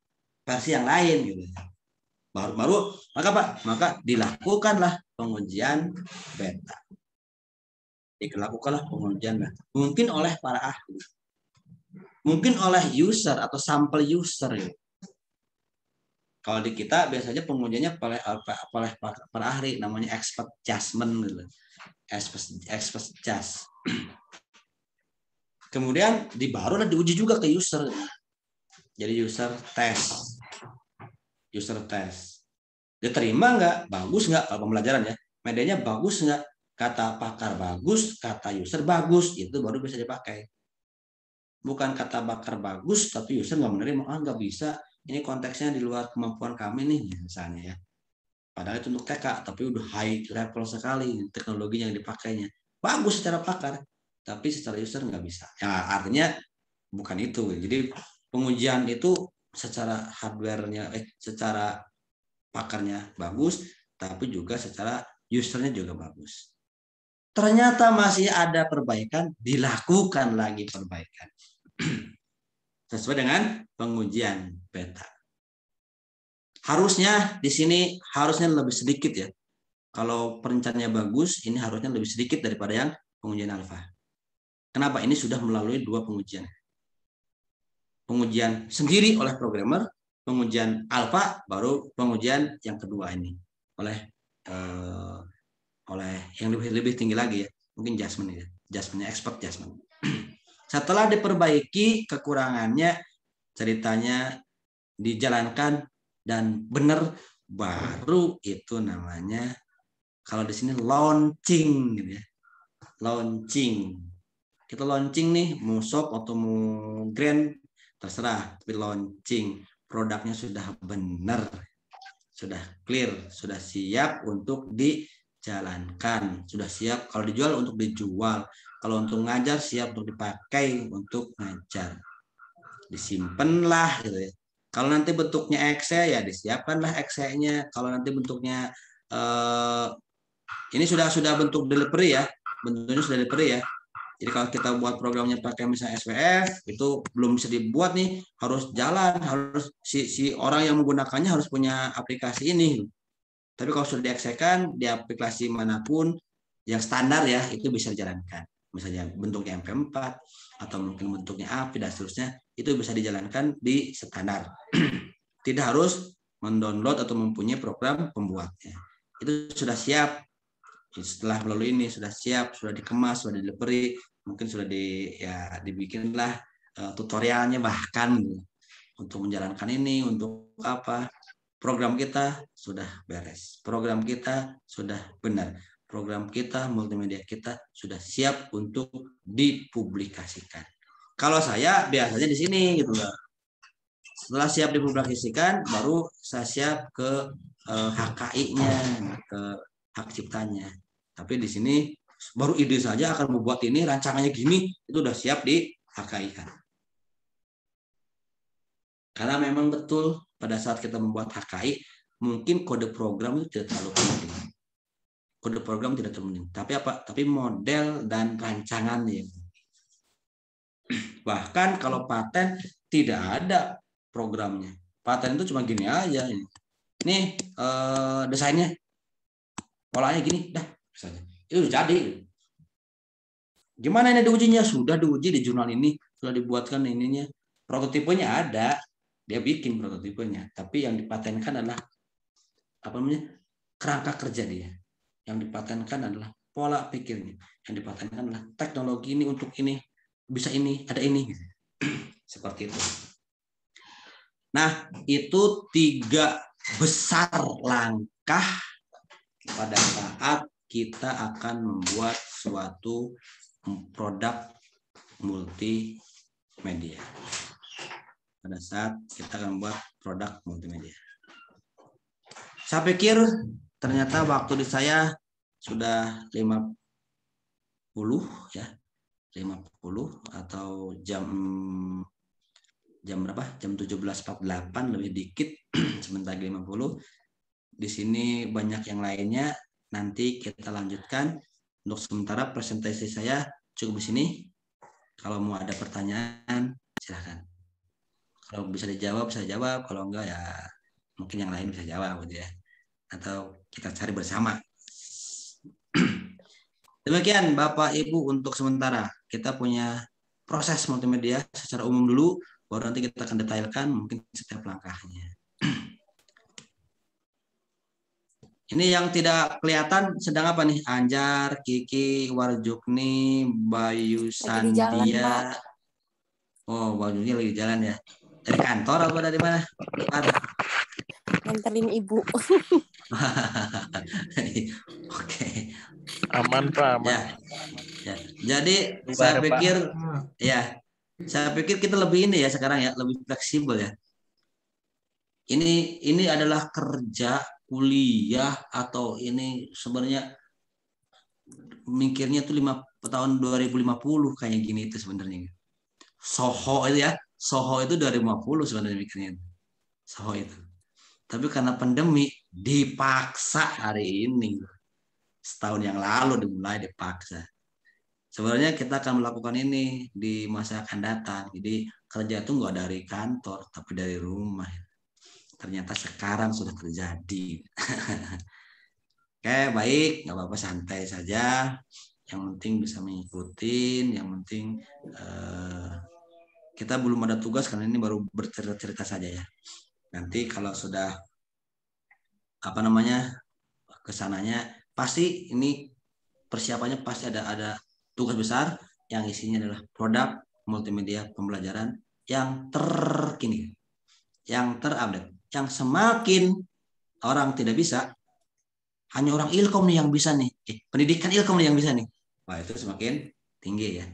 Speaker 1: versi yang lain gitu. Baru maka dilakukanlah pengujian beta. Dilakukanlah pengujian beta. Mungkin oleh para ahli, mungkin oleh user atau sampel user gitu. Kalau di kita biasanya pengujiannya oleh para ahli, namanya expert judgment gitu. Expert judge. Kemudian barulah diuji juga ke user. Jadi user test. Diterima nggak? Bagus nggak kalau pembelajaran ya? Medianya bagus nggak? Kata pakar bagus, kata user bagus, itu baru bisa dipakai. Bukan kata pakar bagus, tapi user nggak menerima, nggak bisa. Ini konteksnya di luar kemampuan kami nih, misalnya ya. Padahal itu untuk TK, tapi udah high level sekali teknologi yang dipakainya. Bagus secara pakar, tapi secara user nggak bisa. Ya artinya bukan itu. Jadi pengujian itu secara hardware-nya, secara pakarnya bagus, tapi juga secara usernya juga bagus. Ternyata masih ada perbaikan, dilakukan lagi perbaikan. Sesuai dengan pengujian beta. Harusnya di sini harusnya lebih sedikit ya. Kalau perencanaannya bagus, ini harusnya lebih sedikit daripada yang pengujian alfa. Kenapa? Ini sudah melalui 2 pengujian. Pengujian sendiri oleh programmer, pengujian alfa, baru pengujian yang kedua ini oleh yang lebih tinggi lagi ya, mungkin judgment-nya expert judgment. Setelah diperbaiki kekurangannya, ceritanya dijalankan dan benar, baru itu namanya kalau di sini launching gitu ya. Launching. Kita launching nih, mau shop atau mau grand terserah, tapi launching. Produknya sudah benar, sudah clear, sudah siap untuk dijalankan, sudah siap kalau dijual untuk dijual, kalau untuk ngajar siap untuk dipakai untuk ngajar. Disimpanlah gitu ya. Kalau nanti bentuknya Excel ya disiapkanlah Excel-nya. Kalau nanti bentuknya ini sudah bentuk delivery ya, bentuknya sudah delivery ya. Jadi kalau kita buat programnya pakai misalnya SPF, itu belum bisa dibuat nih, harus jalan, harus si orang yang menggunakannya harus punya aplikasi ini. Tapi kalau sudah diaksekan di aplikasi manapun yang standar ya, itu bisa dijalankan. Misalnya bentuknya MP4 atau mungkin bentuknya API dan seterusnya, itu bisa dijalankan di standar. Tidak harus mendownload atau mempunyai program pembuatnya. Itu sudah siap. Setelah melalui ini sudah siap, sudah dikemas, sudah delivery, mungkin sudah dibikinlah tutorialnya bahkan untuk menjalankan ini, untuk apa? Program kita sudah beres, program kita sudah benar, program kita multimedia kita sudah siap untuk dipublikasikan. Kalau saya biasanya di sini gitu loh. Setelah siap dipublikasikan, baru saya siap ke HKI-nya, ke hak ciptanya. Tapi di sini baru ide saja akan membuat ini, rancangannya gini, itu udah siap di HKI kan. Karena memang betul pada saat kita membuat HKI, mungkin kode program itu tidak terlalu penting. Kode program tidak terlalu penting. Tapi apa? Tapi model dan rancangannya. Bahkan kalau paten tidak ada programnya. Paten itu cuma gini aja. Ini desainnya, polanya gini, dah. Misalnya. Itu udah jadi. Gimana ini diujinya? Sudah diuji di jurnal ini, sudah dibuatkan ininya. Prototipenya ada, dia bikin prototipenya. Tapi yang dipatenkan adalah apa namanya? Kerangka kerja dia. Yang dipatenkan adalah pola pikirnya. Yang dipatenkan adalah teknologi ini untuk ini, bisa ini, ada ini. Seperti itu. Nah, itu 3 besar langkah pada saat kita akan membuat suatu produk multimedia. Pada saat kita akan membuat produk multimedia. Saya pikir ternyata waktu di saya sudah 50 ya. 50 atau jam berapa? Jam 17.48 lebih dikit, sebentar 50. Di sini banyak yang lainnya. Nanti kita lanjutkan. Untuk sementara presentasi saya cukup di sini. Kalau mau ada pertanyaan, silakan. Kalau bisa dijawab, bisa jawab. Kalau enggak ya mungkin yang lain bisa jawab gitu ya. Atau kita cari bersama. Demikian Bapak Ibu untuk sementara. Kita punya proses multimedia secara umum dulu, baru nanti kita akan detailkan mungkin setiap langkahnya. Ini yang tidak kelihatan sedang apa nih? Anjar, Kiki, Warjukni, Bayu
Speaker 2: Lagi di jalan, Pak.
Speaker 1: Sandia. Oh, Warjukni lagi jalan ya. Dari kantor apa dari mana?
Speaker 2: Nganterin ibu.
Speaker 1: Oke.
Speaker 4: Aman Pak, aman.
Speaker 1: Ya. Jadi saya pikir saya pikir kita lebih ini ya sekarang ya, lebih fleksibel ya. Ini adalah kerja, kuliah, atau ini sebenarnya mikirnya tuh tahun 2050 kayak gini itu sebenarnya. Soho itu ya, Soho itu 2050 sebenarnya mikirnya. Soho itu. Tapi karena pandemi dipaksa hari ini. Setahun yang lalu dimulai dipaksa. Sebenarnya kita akan melakukan ini di masa akan datang. Jadi kerja itu nggak dari kantor, tapi dari rumah. Ternyata sekarang sudah terjadi. Oke, baik, nggak apa-apa, santai saja. Yang penting bisa mengikuti, yang penting kita belum ada tugas karena ini baru bercerita-cerita saja ya. Nanti kalau sudah kesananya pasti ini persiapannya pasti ada tugas besar yang isinya adalah produk multimedia pembelajaran yang terkini, yang terupdate, yang semakin orang tidak bisa, hanya orang ilkom nih yang bisa nih, pendidikan ilkom nih yang bisa nih, wah itu semakin tinggi ya.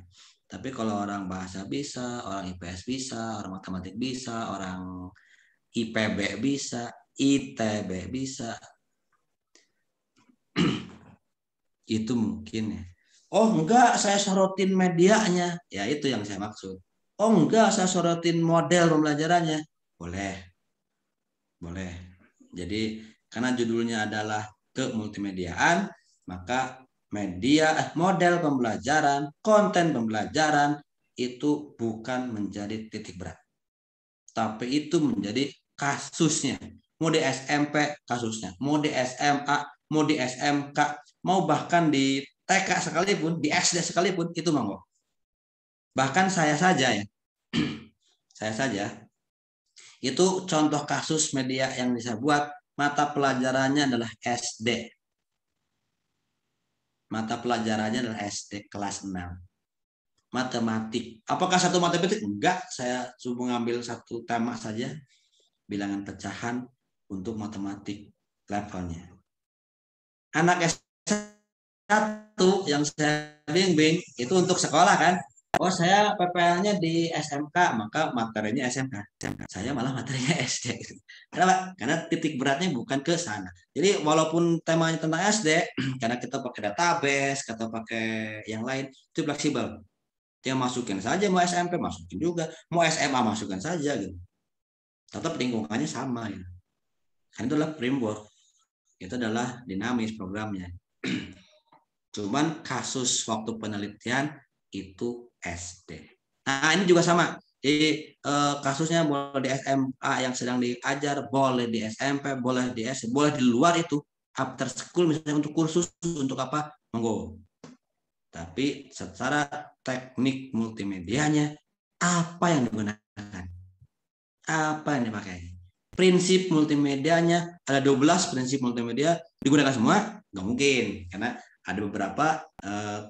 Speaker 1: Tapi kalau orang bahasa bisa, orang IPS bisa, orang matematik bisa, orang IPB bisa, ITB bisa, itu mungkin ya. Oh enggak, saya sorotin medianya, ya itu yang saya maksud. Oh enggak, saya sorotin model pembelajarannya, boleh. Jadi karena judulnya adalah kemultimediaan, maka model pembelajaran, konten pembelajaran itu bukan menjadi titik berat, tapi itu menjadi kasusnya. Mau di SMP kasusnya, mau di SMA, mau di SMK, mau bahkan di TK sekalipun, di SD sekalipun, itu monggo. Bahkan saya saja ya, itu contoh kasus media yang bisa buat. Mata pelajarannya adalah SD. Mata pelajarannya adalah SD kelas 6. Matematik. Apakah satu matematik? Enggak, saya cuma ngambil satu tema saja, bilangan pecahan untuk matematik levelnya. Anak S1 yang saya bimbing itu untuk sekolah kan. Oh saya PPL-nya di SMK, maka materinya SMK. Saya malah materinya SD. Kenapa? Karena titik beratnya bukan ke sana. Jadi walaupun temanya tentang SD, karena kita pakai database, atau pakai yang lain, itu fleksibel. Dia masukin saja, mau SMP masukin juga, mau SMA masukin saja gitu. Tetap lingkungannya sama gitu. Karena itu adalah framework. Itu adalah dinamis programnya. Cuman kasus waktu penelitian itu SD. Nah ini juga sama. Jadi kasusnya boleh di SMA yang sedang diajar, boleh di SMP, boleh di SD, boleh di luar itu after school misalnya untuk kursus, untuk apa, monggo. Tapi secara teknik multimedianya apa yang digunakan, apa yang dipakai. Prinsip multimedianya ada 12 prinsip multimedia digunakan semua, nggak mungkin karena ada beberapa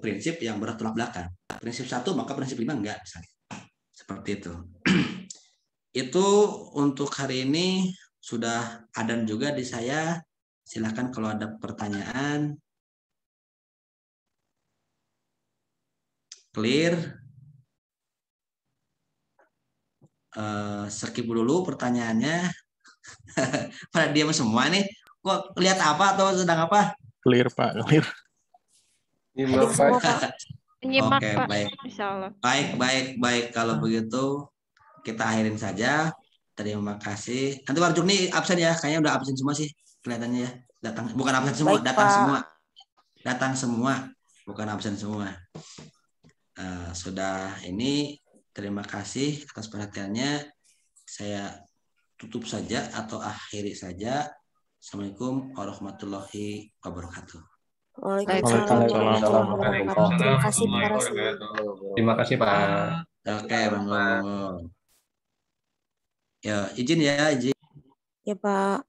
Speaker 1: prinsip yang bertolak belakang. Prinsip 1 maka prinsip 5 enggak, misalnya. Seperti itu. Itu untuk hari ini sudah ada juga di saya. Silakan kalau ada pertanyaan. Clear. Skip dulu pertanyaannya. Pada diam semua nih. Kok lihat apa atau sedang apa?
Speaker 4: Clear Pak, clear.
Speaker 2: Hadir semua, Pak.
Speaker 3: Menyimak,
Speaker 1: Oke,
Speaker 3: Pak.
Speaker 1: baik.
Speaker 3: Insya Allah.
Speaker 1: Baik. Kalau begitu kita akhirin saja. Terima kasih. Nanti Warjuk nih absen ya. Kayaknya udah absen semua sih kelihatannya ya. Bukan absen semua,
Speaker 2: Baik,
Speaker 1: datang
Speaker 2: Pak.
Speaker 1: semua. Datang semua, bukan absen semua. Sudah ini, terima kasih atas perhatiannya. Saya tutup saja atau akhiri saja. Assalamualaikum warahmatullahi wabarakatuh.
Speaker 3: Waalaikumsalam warahmatullahi wabarakatuh. Terima kasih Pak Rasmi.
Speaker 2: Terima kasih Pak.
Speaker 1: Oke, monggo. Ya, izin ya, izin.
Speaker 3: Ya Pak.